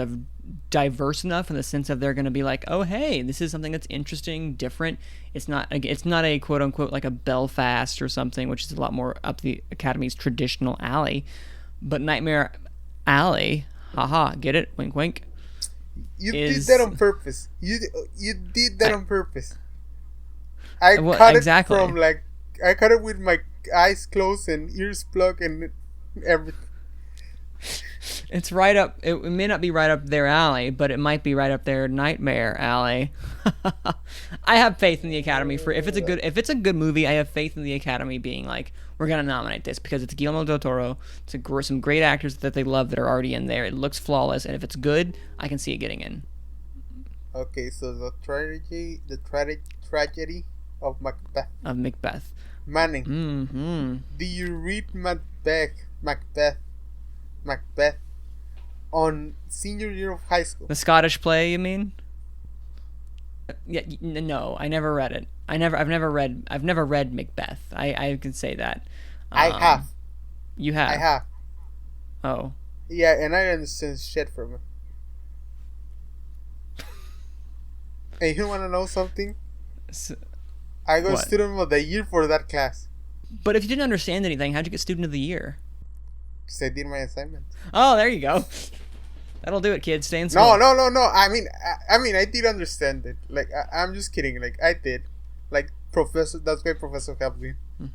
Speaker 5: diverse enough in the sense of they're going to be like, oh hey, this is something that's interesting, different. It's not a quote unquote like a Belfast or something, which is a lot more up the Academy's traditional alley. But Nightmare Alley, haha, get it? Wink, wink.
Speaker 6: You did that on purpose. You did that on purpose. I cut it with my eyes closed and ears plugged and everything.
Speaker 5: It's right up. It may not be right up their alley, but it might be right up their Nightmare Alley. I have faith in the Academy for if it's a good movie. I have faith in the Academy being like, we're gonna nominate this because it's Guillermo del Toro. It's some great actors that they love that are already in there. It looks flawless, and if it's good, I can see it getting in.
Speaker 6: Okay, so the tragedy of Macbeth. Manning.
Speaker 5: Mm-hmm.
Speaker 6: Do you read Macbeth on senior year of high school?
Speaker 5: The Scottish play, you mean? Yeah, no, I never read it. I've never read Macbeth. I can say that.
Speaker 6: I have.
Speaker 5: You have?
Speaker 6: I have.
Speaker 5: Oh.
Speaker 6: Yeah, and I understand shit from it. And you want to know something? I got student of the year for that class.
Speaker 5: But if you didn't understand anything, how'd you get student of the year?
Speaker 6: Because I did my assignment.
Speaker 5: Oh, there you go. That'll do it, kids. Stay in school.
Speaker 6: No. I mean, I did understand it. Like, I'm just kidding. Like, I did. Like, professor. That's why professor helped me.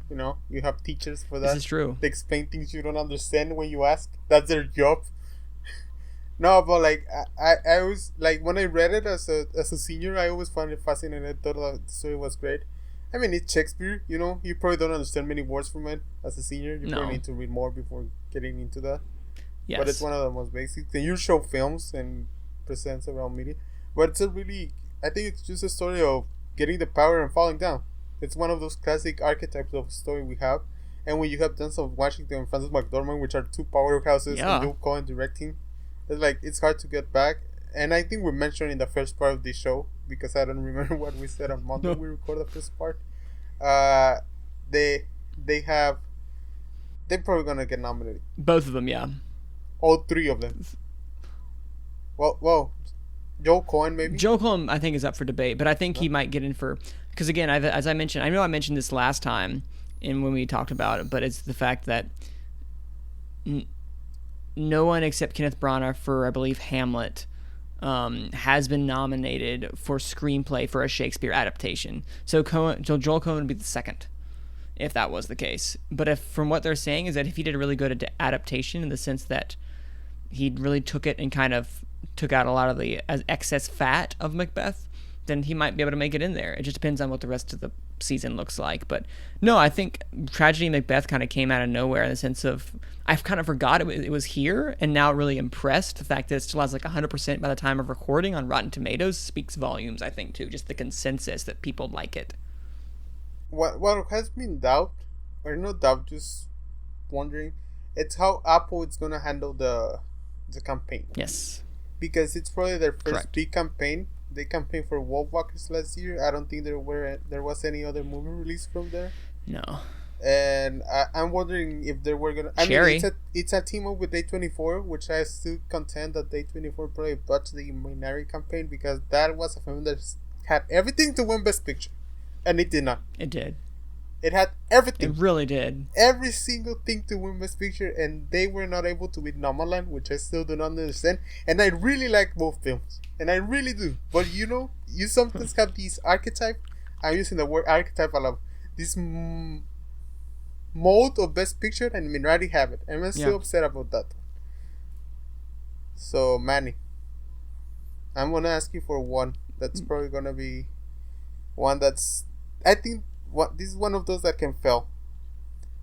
Speaker 6: You know, you have teachers for that.
Speaker 5: This is true.
Speaker 6: They explain things you don't understand when you ask. That's their job. No, but like, I was like, when I read it as a senior, I always found it fascinating. I thought the story was great. I mean, it's Shakespeare, you know. You probably don't understand many words from it as a senior. You probably need to read more before getting into that. Yes. But it's one of the most basic. And you show films and presents around media. But it's I think it's just a story of getting the power and falling down. It's one of those classic archetypes of story we have. And when you have Denzel Washington and Frances McDormand, which are two powerhouses, and Joe Cohen directing, it's hard to get back. And I think we mentioned in the first part of this show, because I don't remember what we said on Monday. We recorded the first part. They're probably gonna get nominated.
Speaker 5: Both of them, yeah.
Speaker 6: All three of them. Well, Joe Cohen maybe.
Speaker 5: Joe Cohen, I think, is up for debate, but I think he might get in for, because again, as I mentioned, I know I mentioned this last time, when we talked about it, but it's the fact that no one except Kenneth Branagh for, I believe, Hamlet, has been nominated for screenplay for a Shakespeare adaptation. So Joel Cohen would be the second, if that was the case. But if from what they're saying is that if he did a really good adaptation in the sense that he really took it and kind of took out a lot of the excess fat of Macbeth, then he might be able to make it in there. It just depends on what the rest of the season looks like. But no, I think Tragedy Macbeth kind of came out of nowhere in the sense of I've kind of forgot it was here, and now really impressed. The fact that it still has like 100% by the time of recording on Rotten Tomatoes speaks volumes, I think, too. Just the consensus that people like it.
Speaker 6: What has been doubt, or no doubt, just wondering, It's how Apple is gonna handle the campaign,
Speaker 5: Yes.
Speaker 6: because it's probably their first
Speaker 5: Correct.
Speaker 6: big campaign. They campaigned for Wolfwalkers last year. I don't think there was any other movie released from there.
Speaker 5: No.
Speaker 6: And I'm wondering if they were gonna. I
Speaker 5: Cherry.
Speaker 6: mean, it's a team up with A24, which I still contend that A24 probably botched the Minari campaign, because that was a film that had everything to win Best Picture, and it did not.
Speaker 5: It did.
Speaker 6: It had everything.
Speaker 5: It really did.
Speaker 6: Every single thing to win Best Picture, and they were not able to beat Nomadland, which I still do not understand. And I really like both films, and I really do. But you sometimes have these archetype. I'm using the word archetype a lot. This mode of Best Picture, and Minari have it. And I'm still upset about that. So Manny, I'm gonna ask you for one. That's probably gonna be one that's. I think this is one of those that can fail.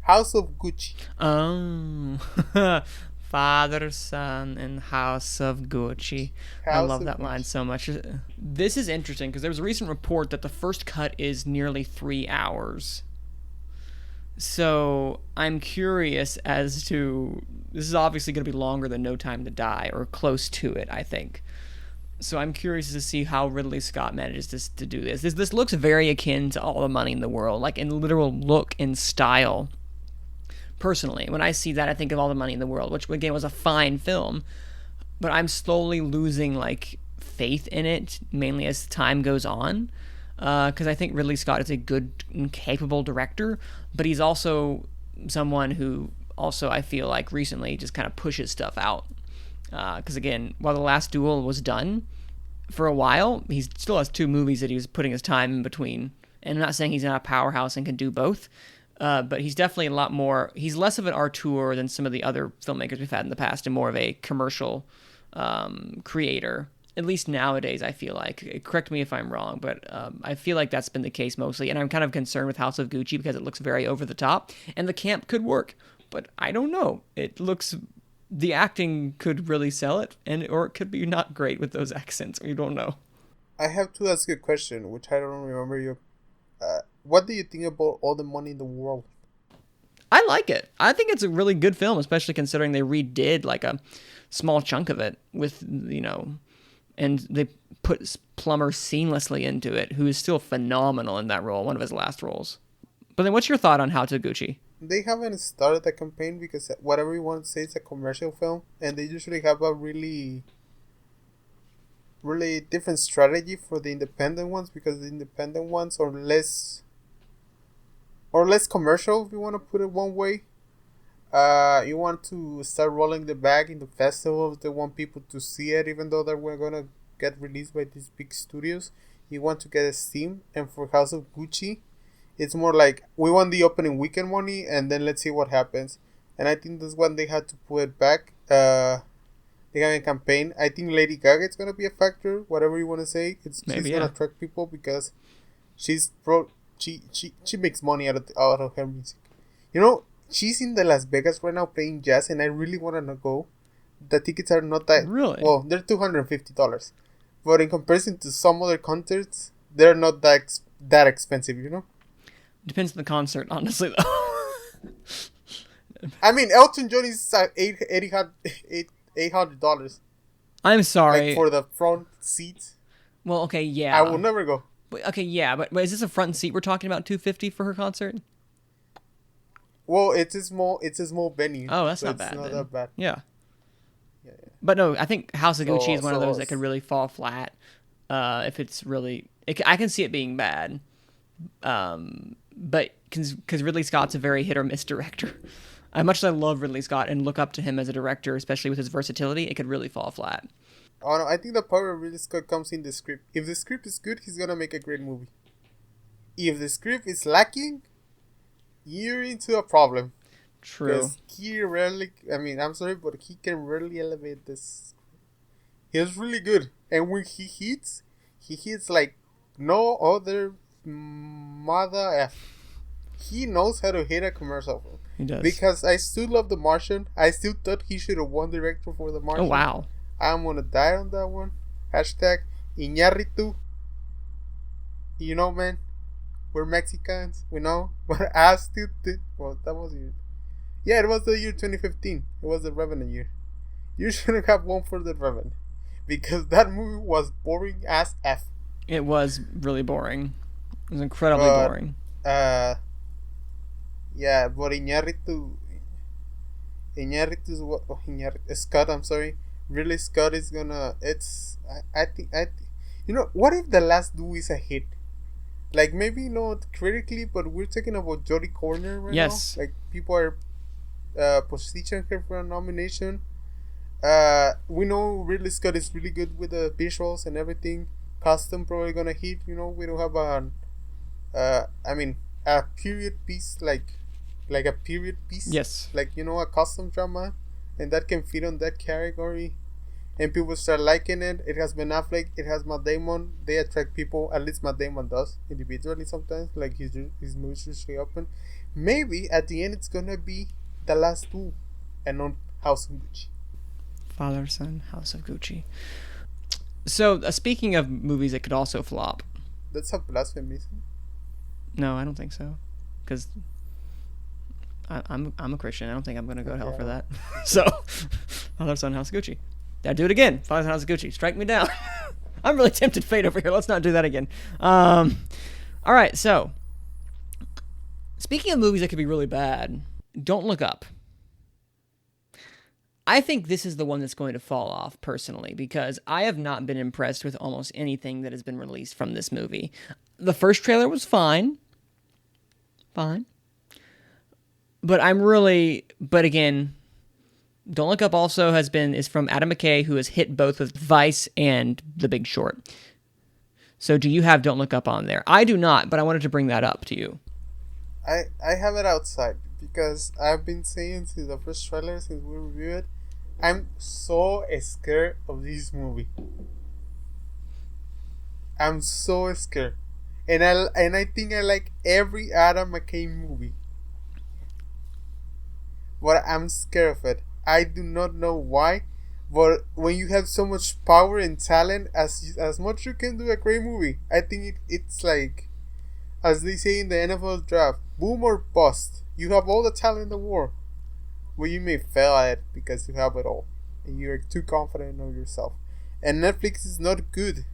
Speaker 6: House of Gucci.
Speaker 5: Oh. Father, Son, and House of Gucci. I love that line so much. This is interesting because there was a recent report that the first cut is nearly 3 hours. So I'm curious as to. This is obviously going to be longer than No Time to Die, or close to it, I think. So I'm curious to see how Ridley Scott manages to do this. This looks very akin to All the Money in the World, like in literal look and style. Personally, when I see that, I think of All the Money in the World, which again was a fine film, but I'm slowly losing like faith in it, mainly as time goes on, because I think Ridley Scott is a good and capable director, but he's also someone who also I feel like recently just kind of pushes stuff out. Because again, while The Last Duel was done for a while, he still has 2 movies that he was putting his time in between. And I'm not saying he's not a powerhouse and can do both, but he's definitely a lot more. He's less of an auteur than some of the other filmmakers we've had in the past, and more of a commercial creator. At least nowadays, I feel like. Correct me if I'm wrong, but I feel like that's been the case mostly. And I'm kind of concerned with House of Gucci because it looks very over the top, and the camp could work, but I don't know. It looks. The acting could really sell it, or it could be not great with those accents. We don't know.
Speaker 6: I have to ask you a question, which I don't remember you. What do you think about All the Money in the World?
Speaker 5: I like it. I think it's a really good film, especially considering they redid like a small chunk of it with, and they put Plummer seamlessly into it, who is still phenomenal in that role, one of his last roles. But then what's your thought on How to Gucci?
Speaker 6: They haven't started the campaign because whatever you want to say, it's a commercial film, and they usually have a really different strategy for the independent ones, because the independent ones are less commercial, if you want to put it one way. You want to start rolling the bag in the festivals. They want people to see it, even though that we're gonna get released by these big studios. You want to get a steam, and for House of Gucci, it's more like we want the opening weekend money, and then let's see what happens. And I think that's when they had to put it back. They have a campaign. I think Lady Gaga is gonna be a factor. Whatever you want to say, she's gonna attract people because she makes money out of her music. She's in the Las Vegas right now playing jazz, and I really want to go. The tickets are not that well. They're $250, but in comparison to some other concerts, they're not that expensive.
Speaker 5: Depends on the concert, honestly, though.
Speaker 6: I mean, Elton John is $800.
Speaker 5: I'm sorry.
Speaker 6: Like for the front seats.
Speaker 5: Well, okay, yeah.
Speaker 6: I will never go.
Speaker 5: Okay, yeah, but is this a front seat we're talking about? $250 for her concert?
Speaker 6: Well, it's a small venue.
Speaker 5: Oh, that's not bad. It's not that bad. Yeah. But no, I think House of Gucci is one of those that could really fall flat. If it's really, I can see it being bad. But because Ridley Scott's a very hit or miss director. Much as I love Ridley Scott and look up to him as a director, especially with his versatility, it could really fall flat.
Speaker 6: Oh no, I think the power of Ridley Scott comes in the script. If the script is good, he's gonna make a great movie. If the script is lacking, you're into a problem.
Speaker 5: True.
Speaker 6: Because he rarely, I'm sorry, but he can rarely elevate this. He's really good. And when he hits like no other mother F. He knows how to hit a commercial film.
Speaker 5: He does.
Speaker 6: Because I still love The Martian. I still thought he should have won director for The Martian.
Speaker 5: Oh, wow.
Speaker 6: I'm gonna die on that one. Hashtag Iñárritu. Man. We're Mexicans. We know. But I still did. Well, that was it. Yeah, it was the year 2015. It was the Revenant year. You shouldn't have won for the Revenant. Because that movie was boring as F.
Speaker 5: It was really boring. It was incredibly boring.
Speaker 6: Yeah, but Scott, I'm sorry. Really, Scott is gonna. I think. You know, what if the last do is a hit? Like, maybe not critically, but we're talking about Jodie Corner right now. Like, people are positioning her for a nomination. We know Ridley Scott is really good with the visuals and everything. Custom probably gonna hit. You know, we don't have a period piece like a period piece.
Speaker 5: Yes.
Speaker 6: Like, you know, a custom drama, and that can fit on that category, and people start liking it. It has Ben Affleck. It has Matt Damon. They attract people. At least Matt Damon does individually sometimes. Like his movies usually open. Maybe at the end it's gonna be The Last Two, and not House of Gucci.
Speaker 5: Father, Son, House of Gucci. So, speaking of movies that could also flop.
Speaker 6: That's a blasphemy.
Speaker 5: No, I don't think so. Because I'm a Christian. I don't think I'm going to go to hell for that. So, Father, Son, House of Gucci. Did I do it again? Father, Son, House of Gucci. Strike me down. I'm really tempted fate over here. Let's not do that again. All right, so. Speaking of movies that could be really bad, Don't Look Up. I think this is the one that's going to fall off, personally, because I have not been impressed with almost anything that has been released from this movie. The first trailer was fine. But again, Don't Look Up also is from Adam McKay, who has hit both with Vice and The Big Short. So do you have Don't Look Up on there? I do not, but I wanted to bring that up to you.
Speaker 6: I have it outside because I've been saying since the first trailer, since we reviewed it, I'm so scared of this movie. I'm so scared. And I think I like every Adam McKay movie. But I'm scared of it. I do not know why. But when you have so much power and talent, as much you can do a great movie. I think it's like, as they say in the NFL draft, boom or bust. You have all the talent in the world. Well, you may fail at it because you have it all. And you're too confident of yourself. And Netflix is not good.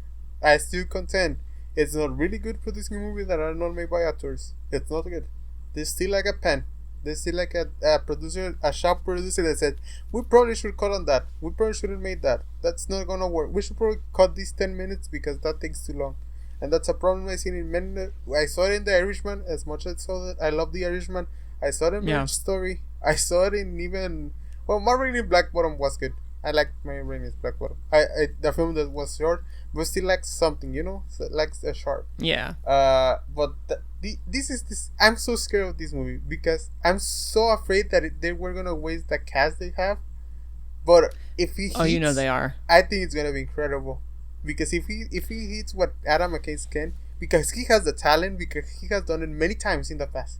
Speaker 6: I still contend. It's not really good producing movies that are not made by actors. It's not good. There's still like a pen. There's still like a producer, a shop producer that said, we probably should cut on that. We probably shouldn't make that. That's not gonna work. We should probably cut these 10 minutes because that takes too long. And that's a problem I seen in many. I saw it in The Irishman. As much as I saw that, I love The Irishman. I saw it in Marriage Story. I saw it in even. Well, My Rain in Black Bottom was good. I liked My Rain in Black Bottom. The film that was short, but still like something, you know, so like a sharp.
Speaker 5: Yeah.
Speaker 6: But this. I'm so scared of this movie because I'm so afraid that they were gonna waste the cast they have. But if he hits,
Speaker 5: you know they are.
Speaker 6: I think it's gonna be incredible. Because if he hits what Adam McKay can, because he has the talent, because he has done it many times in the past.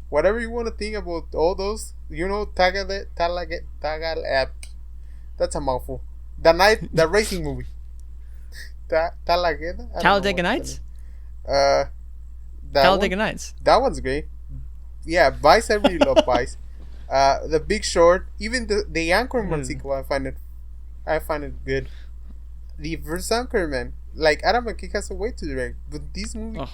Speaker 6: Whatever you want to think about all those, you know, that's a mouthful. The racing movie.
Speaker 5: Talladega Nights?
Speaker 6: Talladega
Speaker 5: Nights.
Speaker 6: That one's great. Yeah, Vice, I really love Vice. The Big Short, even the Anchorman sequel, I find it good. The first Anchorman, like Adam McKay has a way to direct, but this movie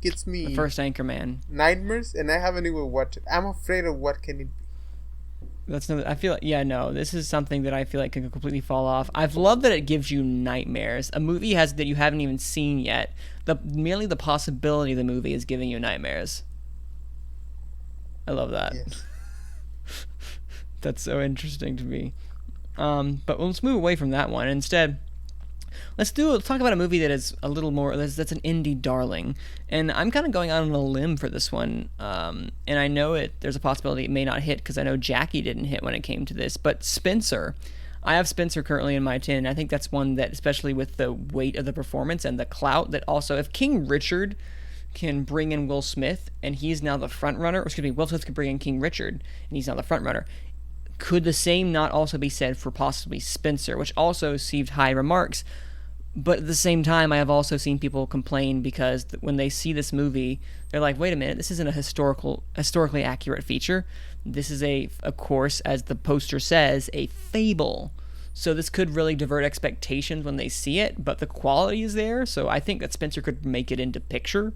Speaker 6: gets me
Speaker 5: the first Anchorman
Speaker 6: nightmares, and I haven't even watched it. I'm afraid of what can it be.
Speaker 5: I feel like, this is something that I feel like could completely fall off. I've loved that it gives you nightmares. A movie that you haven't even seen yet. Merely the possibility of the movie is giving you nightmares. I love that.
Speaker 6: Yes.
Speaker 5: That's so interesting to me. But let's move away from that one. Instead, let's talk about a movie that is a little more, that's an indie darling. And I'm kind of going out on a limb for this one. And I know there's a possibility it may not hit because I know Jackie didn't hit when it came to this. But Spencer. I have Spencer currently in my 10. I think that's one that, especially with the weight of the performance and the clout, that also, if King Richard can bring in Will Smith and he's now the front runner, Will Smith can bring in King Richard and he's now the front runner. Could the same not also be said for possibly Spencer, which also received high remarks? But at the same time, I have also seen people complain because when they see this movie, they're like, wait a minute, this isn't a historically accurate feature. This is of course, as the poster says, a fable. So this could really divert expectations when they see it, but the quality is there, so I think that Spencer could make it into picture.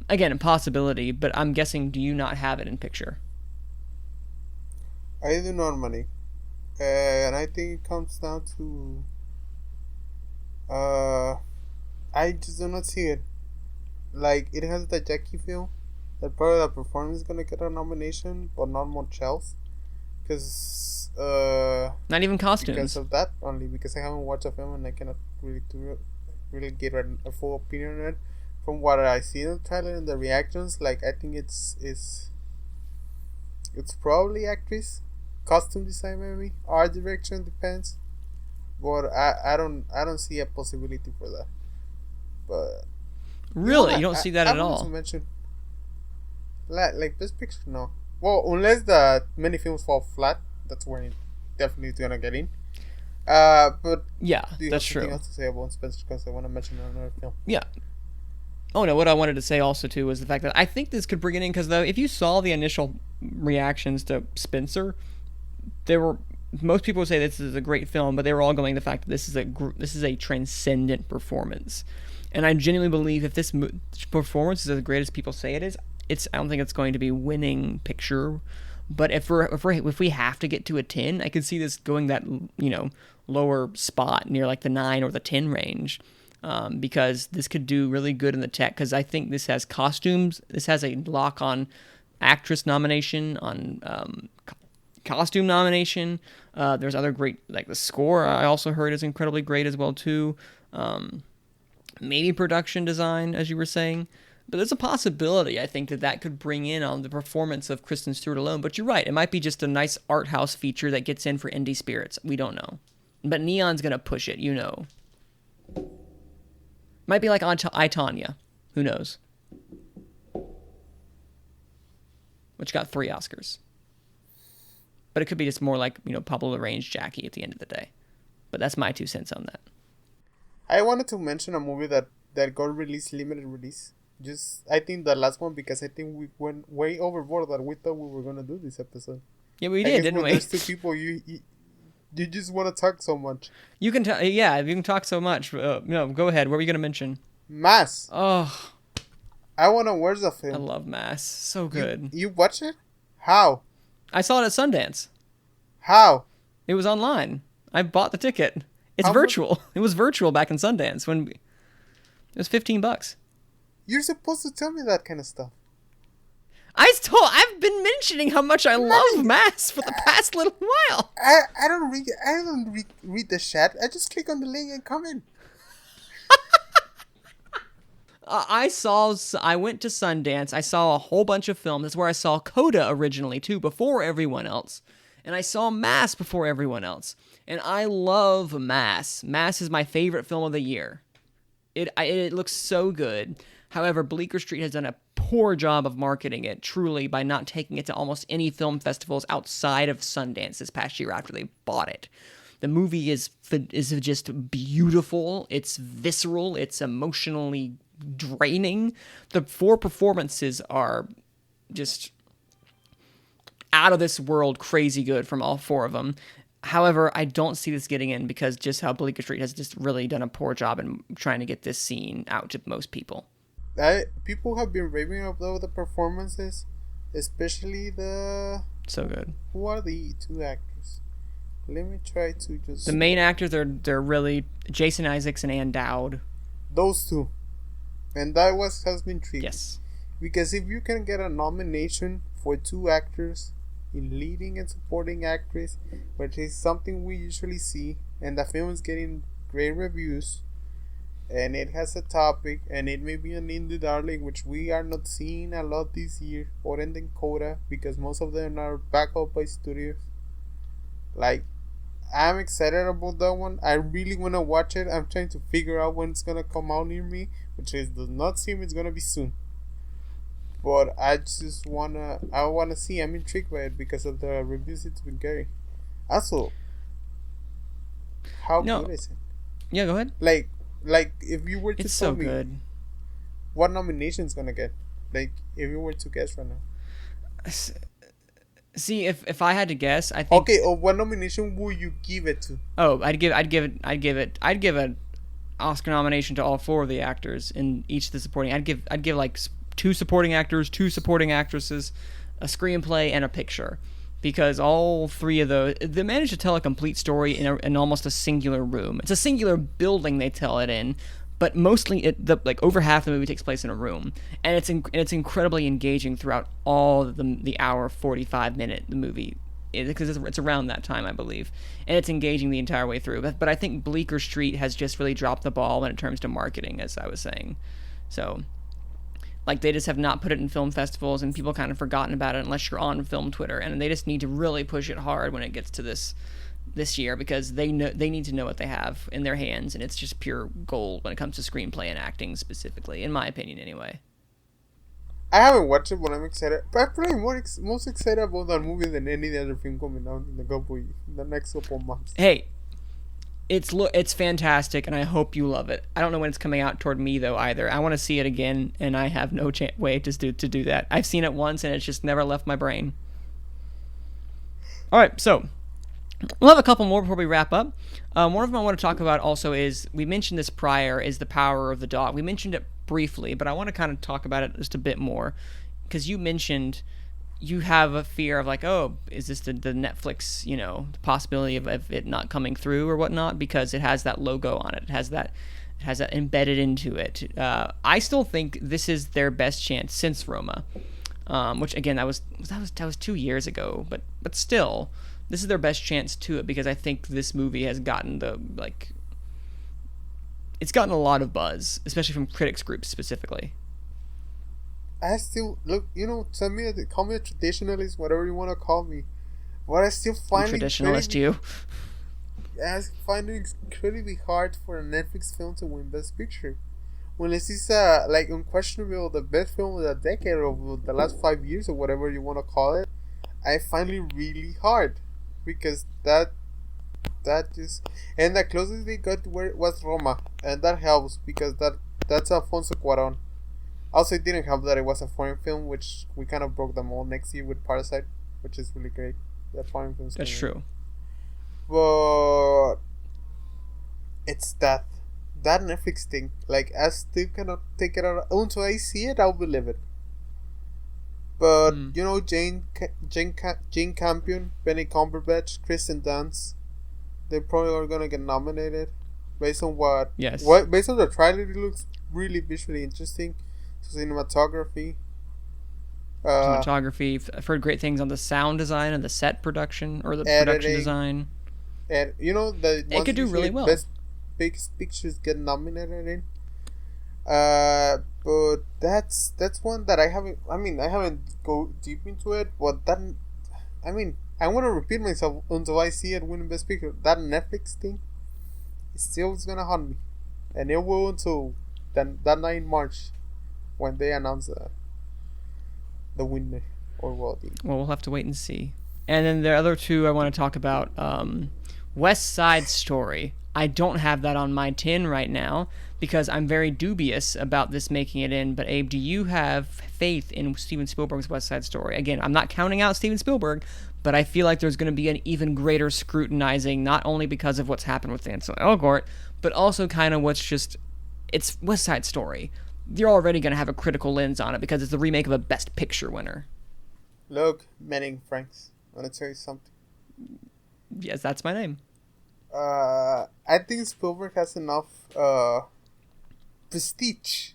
Speaker 5: Again, a possibility, but I'm guessing, do you not have it in picture?
Speaker 6: I do normally. And I think it comes down to... I just do not see it. Like, it has the Jackie feel. That part of the performance is gonna get a nomination, but not much else. Because,
Speaker 5: Not even costumes.
Speaker 6: Because of that only. Because I haven't watched the film and I cannot really get a full opinion on it. From what I see in the trailer and the reactions, like, I think it's probably actress, costume design maybe, art direction, depends. But I don't see a possibility for that. But
Speaker 5: really, you don't see that at all.
Speaker 6: To mention, like Best Picture, no. Well, unless the many films fall flat, that's when it definitely is gonna get in. But
Speaker 5: yeah,
Speaker 6: do you
Speaker 5: that's
Speaker 6: have
Speaker 5: true.
Speaker 6: something else to say about Spencer? Because I want to mention another film.
Speaker 5: Yeah. Oh no, what I wanted to say also too was the fact that I think this could bring it in because though if you saw the initial reactions to Spencer, most people would say this is a great film, but they were all going the fact that this is a transcendent performance, and I genuinely believe if this performance is as great as people say it is, I don't think it's going to be winning picture, but if we have to get to a 10, I could see this going that lower spot near like the 9 or the 10 range. Because this could do really good in the tech. Because I think this has costumes. This has a lock on actress nomination, on costume nomination. There's other great, like the score I also heard is incredibly great as well too. Maybe production design, as you were saying. But there's a possibility, I think, that could bring in on the performance of Kristen Stewart alone. But you're right. It might be just a nice art house feature that gets in for indie spirits. We don't know. But Neon's going to push it, Might be like I, Tonya. Who knows? Which got 3 Oscars. But it could be just more like, Pablo Larraín's Jackie at the end of the day. But that's my 2 cents on that.
Speaker 6: I wanted to mention a movie that got released, limited release. I think the last one, because I think we went way overboard that we thought we were going to do this episode.
Speaker 5: Yeah, we did, didn't we?
Speaker 6: There's 2 people, you just want to talk so much.
Speaker 5: You can you can talk so much. No, go ahead. What were you going to mention?
Speaker 6: Mass.
Speaker 5: Oh.
Speaker 6: I want to watch the film.
Speaker 5: I love Mass. So good.
Speaker 6: You watch it? How?
Speaker 5: I saw it at Sundance.
Speaker 6: How?
Speaker 5: It was online. I bought the ticket. It's
Speaker 6: How
Speaker 5: virtual. It was virtual back in Sundance it was $15.
Speaker 6: You're supposed to tell me that kind of stuff.
Speaker 5: I've been mentioning how much I love Mass for the past little while.
Speaker 6: I don't read the chat. I just click on the link and come in.
Speaker 5: I went to Sundance. I saw a whole bunch of films. That's where I saw Coda originally too, before everyone else. And I saw Mass before everyone else. And I love Mass. Mass is my favorite film of the year. It looks so good. However, Bleecker Street has done a poor job of marketing it, truly, by not taking it to almost any film festivals outside of Sundance this past year after they bought it. The movie is just beautiful. It's visceral. It's emotionally draining. The 4 performances are just out of this world crazy good from all 4 of them. However, I don't see this getting in because just how Bleecker Street has just really done a poor job in trying to get this scene out to most people.
Speaker 6: People have been raving about the performances, especially
Speaker 5: so good.
Speaker 6: Who are the 2 actors? Let me try to just...
Speaker 5: The main actors, they're really Jason Isaacs and Ann Dowd.
Speaker 6: Those 2. And that has been tricky.
Speaker 5: Yes.
Speaker 6: Because if you can get a nomination for 2 actors in leading and supporting actress, which is something we usually see, and the film is getting great reviews, and it has a topic, and it may be an indie darling, which we are not seeing a lot this year, or in the Coda, because most of them are backed up by studios. Like, I'm excited about that one. I really want to watch it. I'm trying to figure out when it's going to come out near me, which does not seem it's going to be soon. But I just want to see. I'm intrigued by it because of the reviews it's been getting. Also, how good is it?
Speaker 5: Yeah, go ahead.
Speaker 6: Like if you were to
Speaker 5: It's
Speaker 6: tell
Speaker 5: so
Speaker 6: me
Speaker 5: good.
Speaker 6: what nomination's gonna get, like if you were to guess right now.
Speaker 5: See, if I had to guess, I think.
Speaker 6: Okay, or what nomination would you give it to?
Speaker 5: Oh, I'd give an Oscar nomination to all four of the actors in each of the supporting. I'd give like two supporting actors, two supporting actresses, a screenplay, and a picture, because all three of those they managed to tell a complete story in almost a singular room. It's a singular building they tell it in, but mostly like over half the movie takes place in a room, and it's incredibly engaging throughout all the hour 45-minute the movie, because it's around that time, I believe, and it's engaging the entire way through. But I think Bleecker Street has just really dropped the ball when it comes to marketing, as I was saying. So, like, they just have not put it in film festivals, and people kind of forgotten about it unless you're on film Twitter, and they just need to really push it hard when it gets to this year, because they need to know what they have in their hands, and it's just pure gold when it comes to screenplay and acting specifically, in my opinion, anyway.
Speaker 6: I haven't watched it, but I'm excited. But I'm probably most excited about that movie than any other film coming out in the next couple months.
Speaker 5: Hey, it's fantastic, and I hope you love it. I don't know when it's coming out toward me though either. I want to see it again, and I have no way to do that. I've seen it once, and it's just never left my brain. All right, so we'll have a couple more before we wrap up. One of them I want to talk about also is, we mentioned this prior, is The Power of the Dog. We mentioned it briefly, but I want to kind of talk about it just a bit more, because you mentioned you have a fear of like, oh, is this the Netflix, the possibility of it not coming through or whatnot, because it has that logo on it. It has that embedded into it. I still think this is their best chance since Roma, which again that was 2 years ago, but still, this is their best chance to it, because I think this movie has gotten it's gotten a lot of buzz, especially from critics groups specifically.
Speaker 6: I still look, call me a traditionalist, whatever you want to call me. But I still find
Speaker 5: Traditionalist, you.
Speaker 6: I find it incredibly hard for a Netflix film to win Best Picture, unless it's like unquestionable the best film of the decade or the last 5 years or whatever you want to call it. I find it really hard, because that just, and the closest they got to where it was Roma, and that helps because that's Alfonso Cuarón. Also, it didn't help that it was a foreign film, which we kind of broke the mold next year with Parasite, which is really great. That foreign film.
Speaker 5: That's true.
Speaker 6: But it's that Netflix thing. Like, I still cannot take it out until I see it. I'll believe it. But Jane Campion, Benny Cumberbatch, Kristen Dunst, they probably are gonna get nominated based on based on the trailer. It looks really visually interesting. Cinematography.
Speaker 5: I've heard great things on the sound design and the set production, or the production design.
Speaker 6: And
Speaker 5: it could do really well.
Speaker 6: Best pictures get nominated in. But that's one that I haven't go deep into it. But I want to repeat myself until I see it win Best Picture. That Netflix thing is still gonna haunt me, and it will until that night in March, when they announce the winner or what.
Speaker 5: Well, we'll have to wait and see. And then the other two I want to talk about, West Side Story. I don't have that on my tin right now because I'm very dubious about this making it in. But Abe, do you have faith in Steven Spielberg's West Side Story? Again, I'm not counting out Steven Spielberg, but I feel like there's going to be an even greater scrutinizing, not only because of what's happened with Ansel Elgort, but also kind of it's West Side Story. You're already going to have a critical lens on it because it's the remake of a Best Picture winner.
Speaker 6: Look, Manning Franks, I want to tell you something.
Speaker 5: Yes, that's my name.
Speaker 6: I think Spielberg has enough prestige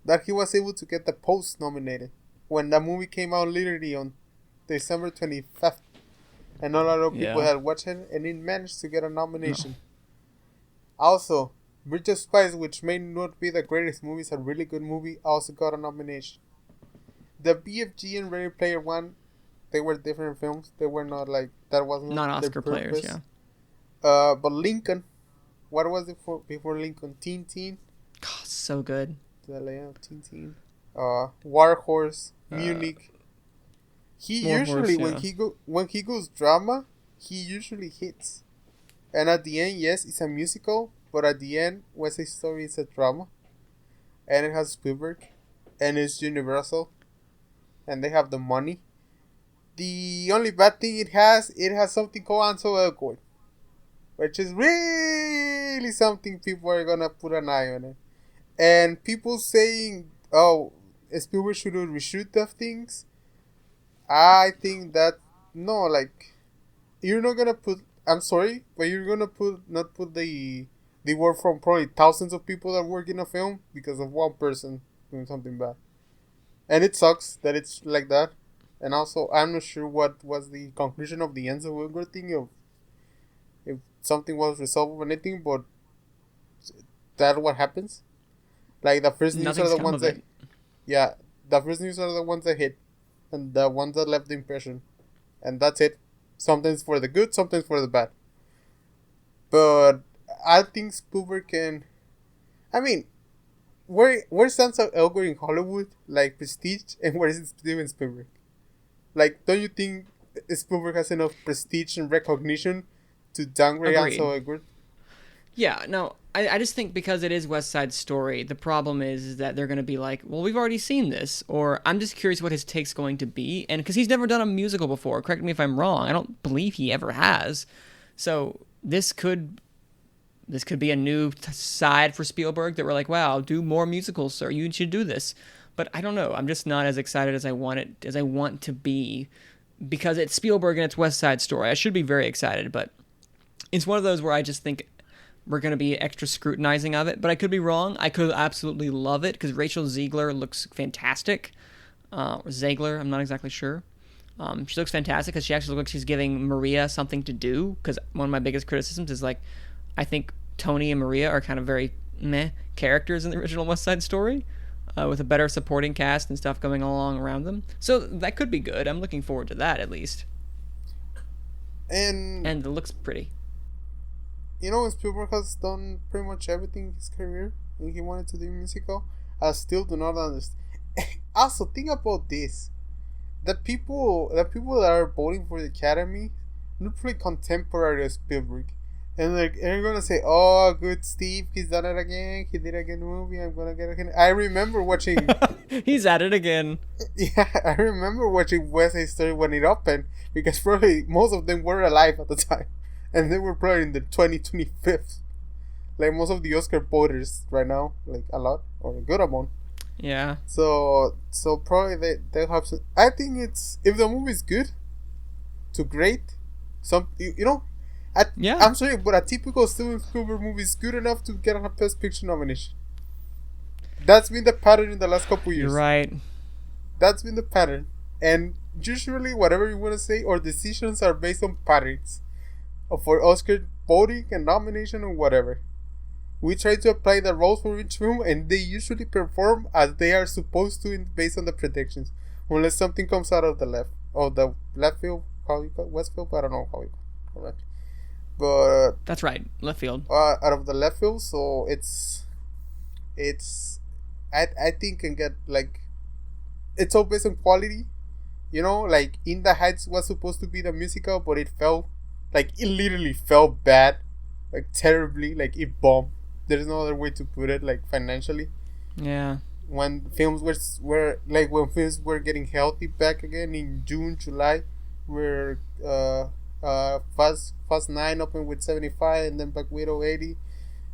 Speaker 6: that he was able to get the Post nominated when the movie came out literally on December 25th, and not a lot of people had watched it, and it managed to get a nomination. No. Also, Bridge of Spies, which may not be the greatest movie, is a really good movie, also got a nomination. The BFG and Ready Player One, they were different films. They were not like, that wasn't
Speaker 5: not Oscar players, yeah.
Speaker 6: But Lincoln, what was it before Lincoln? Teen.
Speaker 5: God, so good.
Speaker 6: The layout, Teen. War Horse, Munich. He usually when he goes drama, he usually hits. And at the end, yes, it's a musical, but at the end, West Side Story is a drama, and it has Spielberg, and it's Universal, and they have the money. The only bad thing it has something called Ansel Elgort, which is really something people are gonna put an eye on it. And people saying, "Oh, Spielberg should reshoot the things." I think that no, like you're not gonna put. I'm sorry, but you're gonna not put the work from probably thousands of people that work in a film because of one person doing something bad. And it sucks that it's like that. And also, I'm not sure what was the conclusion of the Enzo Wilger thing, if something was resolved or anything, but that what happens. Like the first news
Speaker 5: Nothing's
Speaker 6: are the
Speaker 5: come
Speaker 6: ones
Speaker 5: of
Speaker 6: that,
Speaker 5: it.
Speaker 6: yeah, the first news are the ones that hit, and the ones that left the impression, and that's it. Sometimes for the good, sometimes for the bad. But I think Spielberg can. I mean, where stands Elgort in Hollywood? Like Prestige, and where is Steven Spielberg? Like, don't you think Spielberg has enough prestige and recognition to downgrade
Speaker 5: Agreed.
Speaker 6: Ansel Elgort?
Speaker 5: Yeah, no, I just think because it is West Side Story, the problem is that they're going to be like, well, we've already seen this, or I'm just curious what his take's going to be, and because he's never done a musical before, correct me if I'm wrong, I don't believe he ever has, so this could be a new side for Spielberg that we're like, wow, do more musicals, sir, you should do this, but I don't know, I'm just not as excited as I want to be, because it's Spielberg and it's West Side Story. I should be very excited, but it's one of those where I just think we're going to be extra scrutinizing of it, but I could be wrong. I could absolutely love it because Rachel Ziegler looks fantastic. Or Ziegler, I'm not exactly sure. She looks fantastic because she actually looks like she's giving Maria something to do, because one of my biggest criticisms is, like, I think Tony and Maria are kind of very meh characters in the original West Side Story, with a better supporting cast and stuff going along around them. So that could be good. I'm looking forward to that, at least.
Speaker 6: And
Speaker 5: it looks pretty.
Speaker 6: you know, Spielberg has done pretty much everything in his career, and he wanted to do a musical. I still do not understand. Also, think about this: the people that are voting for the Academy, they're pretty contemporary of Spielberg, and like they're gonna say, "Oh, good Steve, he's done it again. He did again movie. I'm gonna get again." I remember watching.
Speaker 5: He's at it again.
Speaker 6: Yeah, I remember watching West Side Story when it opened, because probably most of them were alive at the time. And they were probably in the 2025th. Like most of the Oscar voters right now, like a lot or a good amount.
Speaker 5: Yeah.
Speaker 6: So probably they have some. I think it's, if the movie is good to great, you know,
Speaker 5: Yeah.
Speaker 6: I'm sorry, but a typical Steven Spielberg movie is good enough to get a Best Picture nomination. That's been the pattern in the last couple years.
Speaker 5: You're right.
Speaker 6: That's been the pattern, and usually whatever you want to say, our decisions are based on patterns for Oscar voting and nomination or whatever. We try to apply the rules for each film, and they usually perform as they are supposed to based on the predictions, unless something comes out of the left field, how you call it, west field, I don't know how you call it, but
Speaker 5: That's right, left field.
Speaker 6: out of the left field. So it's I think can get, like, it's all based on quality, you know. Like In the Heights was supposed to be the musical, but it fell. Like, it literally felt bad. Like, terribly. Like, it bombed. There's no other way to put it, like, financially.
Speaker 5: Yeah.
Speaker 6: When films when films were getting healthy back again in June, July, where Fast 9 opened with 75 and then Black Widow 80.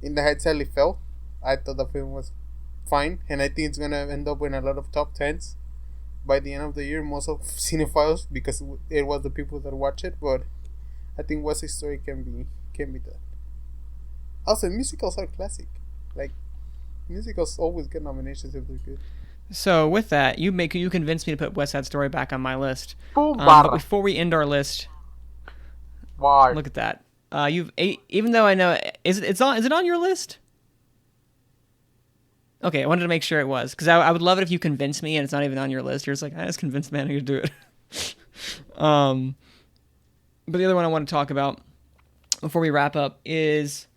Speaker 6: In the Heights sadly fell. I thought the film was fine, and I think it's gonna end up in a lot of top 10s by the end of the year, most of cinephiles, because it was the people that watch it. But I think West Side Story can be done. Also, musicals are classic. Like, musicals always get nominations if they're good.
Speaker 5: So with that, you convinced me to put West Side Story back on my list.
Speaker 6: But
Speaker 5: before we end our list,
Speaker 6: why?
Speaker 5: look at that. Even though I know is it on your list? Okay, I wanted to make sure it was, because I would love it if you convinced me and it's not even on your list. You're just like, I just convinced Manny to do it. But the other one I want to talk about before we wrap up is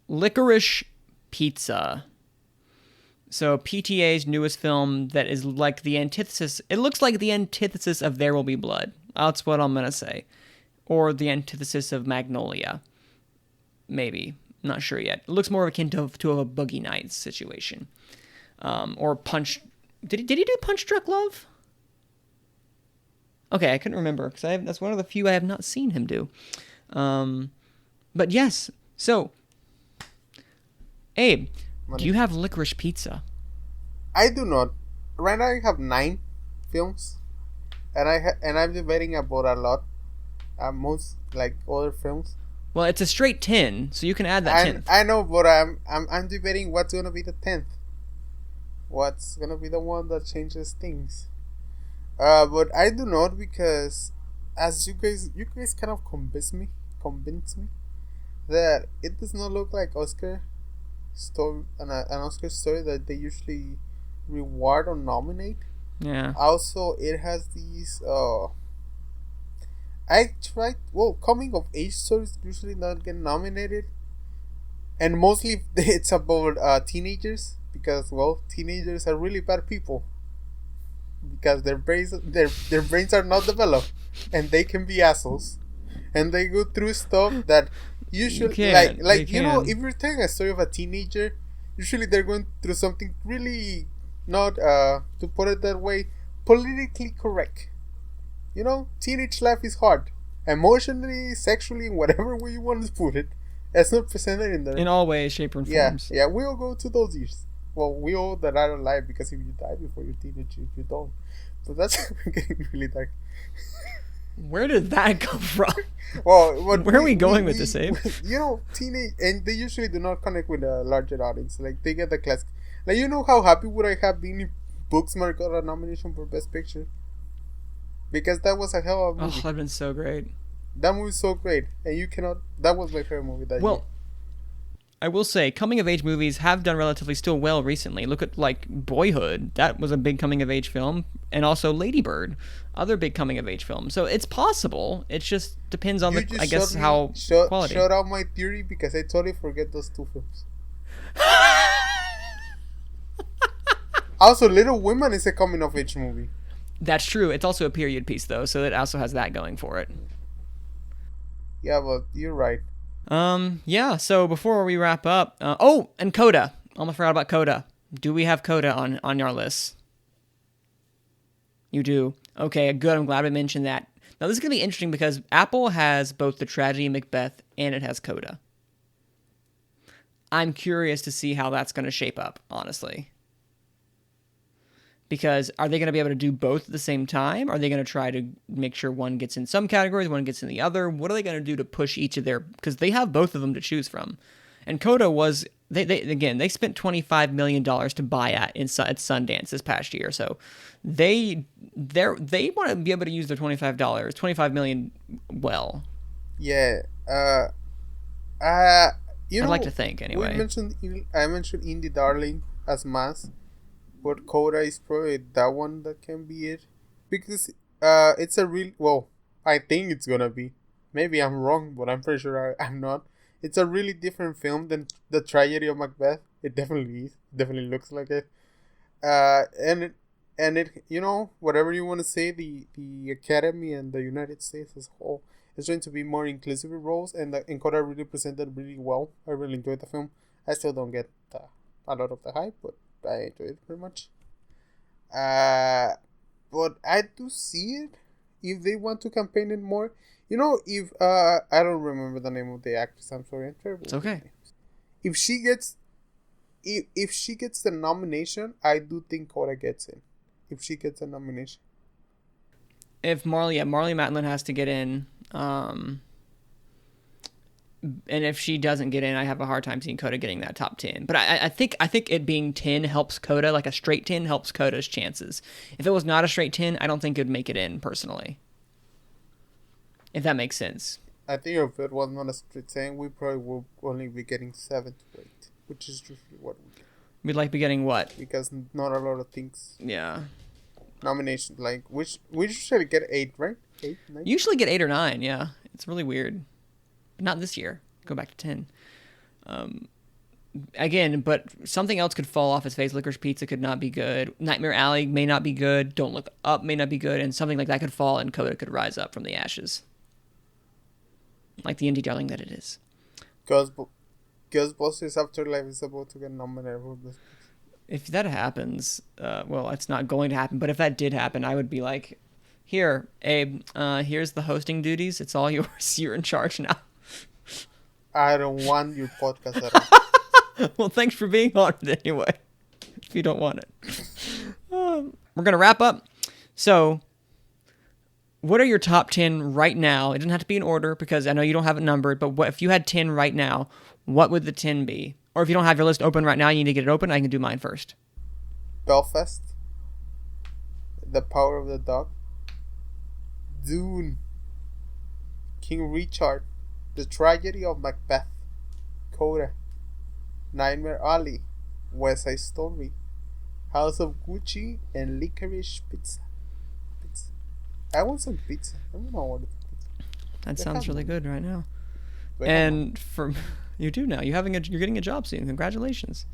Speaker 5: Licorice Pizza. So PTA's newest film that is like the antithesis. It looks like the antithesis of There Will Be Blood. That's what I'm going to say. Or the antithesis of Magnolia. Maybe. Not sure yet. It looks more akin to a Boogie Nights situation. Or Punch. Did he do Punch Drunk Love? Okay, I couldn't remember because that's one of the few I have not seen him do. But yes, so Abe, do you have Licorice Pizza?
Speaker 6: I do not. Right now I have 9 films, and I'm debating about a lot. Most like other films.
Speaker 5: Well, it's a straight 10, so you can add that 10th.
Speaker 6: I know, but I'm debating what's gonna be the 10th. What's gonna be the one that changes things? But I do not, because as you guys kind of convince me that it does not look like Oscar story, an Oscar story that they usually reward or nominate.
Speaker 5: Yeah.
Speaker 6: Also, it has these coming of age stories usually not get nominated, and mostly it's about teenagers, because teenagers are really bad people, because their brains are not developed, and they can be assholes, and they go through stuff that usually if you're telling a story of a teenager, usually they're going through something really not to put it that way, politically correct. Teenage life is hard, emotionally, sexually, in whatever way you want to put it. It's not presented in there.
Speaker 5: In all ways, shape, or forms.
Speaker 6: Yeah, we all go to those years. Well, we all that are alive, because if you die before you're teenage, you don't. So that's getting really dark.
Speaker 5: Where did that come from?
Speaker 6: Well,
Speaker 5: where are we going with this, Abe?
Speaker 6: Teenage, and they usually do not connect with a larger audience. Like, they get the class. Like, how happy would I have been if Booksmart got a nomination for Best Picture? Because that was a hell of a movie.
Speaker 5: Oh, that'd been so great.
Speaker 6: That movie's so great, and you cannot. That was my favorite movie that year.
Speaker 5: I will say, coming of age movies have done relatively still well recently. Look at Boyhood. That was a big coming of age film, and also Lady Bird, other big coming of age film. So it's possible. It just depends on how quality.
Speaker 6: Shut out my theory, because I totally forget those 2 films. Also, Little Women is a coming of age movie.
Speaker 5: That's true. It's also a period piece, though, so it also has that going for it.
Speaker 6: Yeah, but you're right.
Speaker 5: Yeah, so before we wrap up... and Coda. Almost forgot about Coda. Do we have Coda on your list? You do. Okay, good. I'm glad we mentioned that. Now, this is going to be interesting, because Apple has both the tragedy Macbeth and it has Coda. I'm curious to see how that's going to shape up, honestly. Because are they going to be able to do both at the same time? Are they going to try to make sure one gets in some categories, one gets in the other? What are they going to do to push each of their... Because they have both of them to choose from. And Coda was... They spent $25 million to buy at Sundance this past year. So they want to be able to use their $25 million well.
Speaker 6: Yeah.
Speaker 5: I'd like to think, anyway.
Speaker 6: I mentioned Indie Darling as mass. But Coda is probably that one that can be it, because it's a real... I think it's gonna be. Maybe I'm wrong, but I'm pretty sure I'm not. It's a really different film than the tragedy of Macbeth. It definitely is. It definitely looks like it. And it whatever you want to say, the Academy and the United States as a whole is going to be more inclusive roles, and Coda really presented really well. I really enjoyed the film. I still don't get a lot of the hype, but I enjoyed it very much. But I do see it if they want to campaign it more. If I don't remember the name of the actress. I'm sorry, I'm terrible.
Speaker 5: It's okay.
Speaker 6: If she gets the nomination, I do think Coda gets it. If she gets a nomination.
Speaker 5: If Marley Matlin has to get in, and if she doesn't get in, I have a hard time seeing Coda getting that top 10. But I think it being 10 helps Coda, like a straight 10 helps Coda's chances. If it was not a straight 10, I don't think it would make it in, personally. If that makes sense.
Speaker 6: I think if it was not a straight 10, we probably will only be getting 7 to 8, which is usually what we get.
Speaker 5: We'd like to be getting what?
Speaker 6: Because not a lot of things.
Speaker 5: Yeah.
Speaker 6: Nominations, we usually get 8, right? 8, 9?
Speaker 5: Usually get 8 or 9, yeah. It's really weird. Not this year. Go back to 10. Again, but something else could fall off its face. Licorice Pizza could not be good. Nightmare Alley may not be good. Don't Look Up may not be good. And something like that could fall, and Coda could rise up from the ashes. Like the indie darling that it is.
Speaker 6: Ghostbusters Afterlife is about to get nominated for this.
Speaker 5: If that happens, well, it's not going to happen, but if that did happen, I would be like, here, Abe, here's the hosting duties. It's all yours. You're in charge now.
Speaker 6: I don't want your podcast at all.
Speaker 5: Well, thanks for being on it anyway, if you don't want it. We're going to wrap up. So, what are your top 10 right now? It doesn't have to be in order because I know you don't have it numbered, but if you had 10 right now, what would the 10 be? Or if you don't have your list open right now, you need to get it open, I can do mine first.
Speaker 6: Belfast. The Power of the Dog. Dune. King Richard. The Tragedy of Macbeth. Coda. Nightmare Alley. West Side Story. House of Gucci and Licorice Pizza. I want some pizza. I don't know what it's pizza.
Speaker 5: That sounds really good right now.
Speaker 6: Wait,
Speaker 5: And for you do now. You're getting a job soon. Congratulations.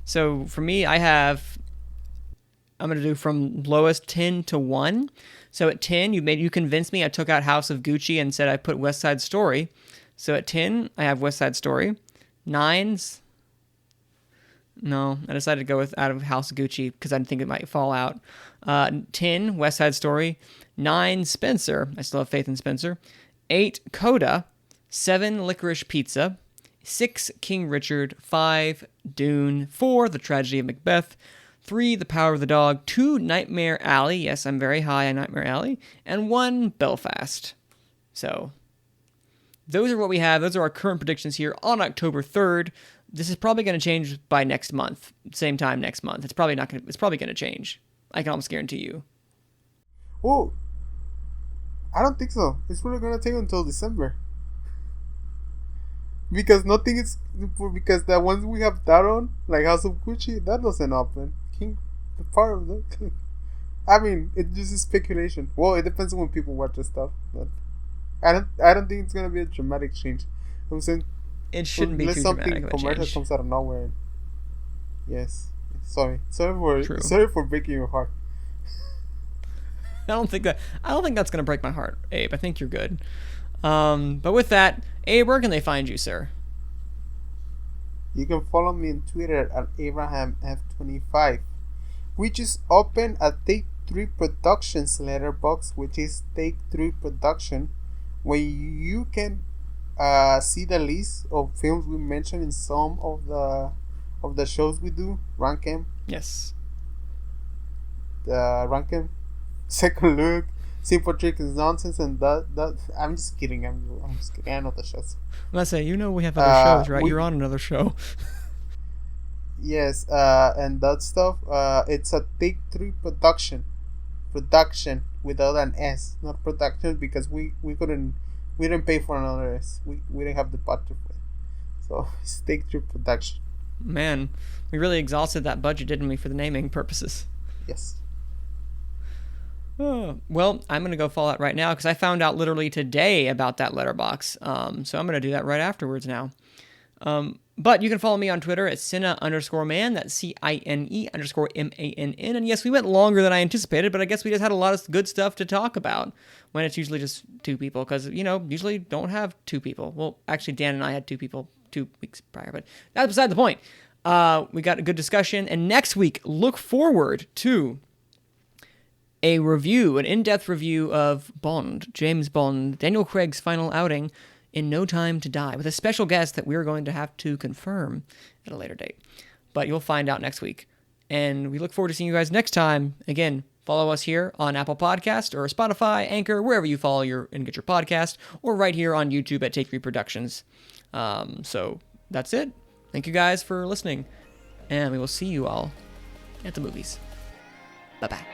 Speaker 5: So for me, I'm gonna do from lowest 10 to 1. So at 10, you convinced me. I took out House of Gucci and said I put West Side Story. So at 10, I have West Side Story. 9's. No, I decided to go out of House of Gucci because I didn't think it might fall out. 10, West Side Story. 9, Spencer. I still have faith in Spencer. 8, Coda. 7, Licorice Pizza. 6, King Richard. 5, Dune. 4, The Tragedy of Macbeth. 3, The Power of the Dog. 2, Nightmare Alley. Yes, I'm very high on Nightmare Alley. And 1, Belfast. So, those are what we have. Those are our current predictions here on October 3rd. This is probably going to change by next month. Same time next month. It's probably going to change. I can almost guarantee you.
Speaker 6: Oh, I don't think so. It's probably gonna take until December. Because because the ones we have that on, like House of Gucci, that doesn't open. The Power of the I mean, it just is speculation. Well, it depends on when people watch the stuff, but I don't think it's gonna be a dramatic change. I'm saying
Speaker 5: It shouldn't be too dramatic of a
Speaker 6: commercial
Speaker 5: change.
Speaker 6: comes out of nowhere. Yes. Sorry
Speaker 5: True.
Speaker 6: for breaking your heart.
Speaker 5: I don't think that's gonna break my heart, Abe. I think you're good. But with that, Abe, where can they find you, sir?
Speaker 6: You can follow me on Twitter at AbrahamF25. We just opened a Take 3 Productions letterbox, which is Take 3 Production, where you can see the list of films we mentioned in some of the shows we do. Rank 'em,
Speaker 5: Yes.
Speaker 6: Rank 'em, Second Look, Simple Tricks and Nonsense, and that. I'm just kidding. I'm just kidding. I know the shows.
Speaker 5: I'm not saying we have other shows, right?
Speaker 6: we-
Speaker 5: You're on another show.
Speaker 6: Yes, and that stuff. It's a Take 3 production without an S, not production, because we didn't pay for another S. We didn't have the budget for it, so it's Take 3 production.
Speaker 5: Man, we really exhausted that budget, didn't we, for the naming purposes?
Speaker 6: Yes.
Speaker 5: Oh, well, I'm going to go follow that right now because I found out literally today about that letterbox. So I'm going to do that right afterwards now. But you can follow me on Twitter at Cine_man. That's CINE_MANN. And yes, we went longer than I anticipated, but I guess we just had a lot of good stuff to talk about when it's usually just 2 people because, usually don't have 2 people. Well, actually, Dan and I had 2 people 2 weeks prior, but that's beside the point. We got a good discussion. And next week, look forward to a review, an in-depth review of Bond, James Bond, Daniel Craig's final outing in No Time to Die, with a special guest that we're going to have to confirm at a later date. But you'll find out next week. And we look forward to seeing you guys next time. Again, follow us here on Apple Podcast or Spotify, Anchor, wherever you follow and get your podcast, or right here on YouTube at Take 3 Productions. So that's it. Thank you guys for listening. And we will see you all at the movies. Bye-bye.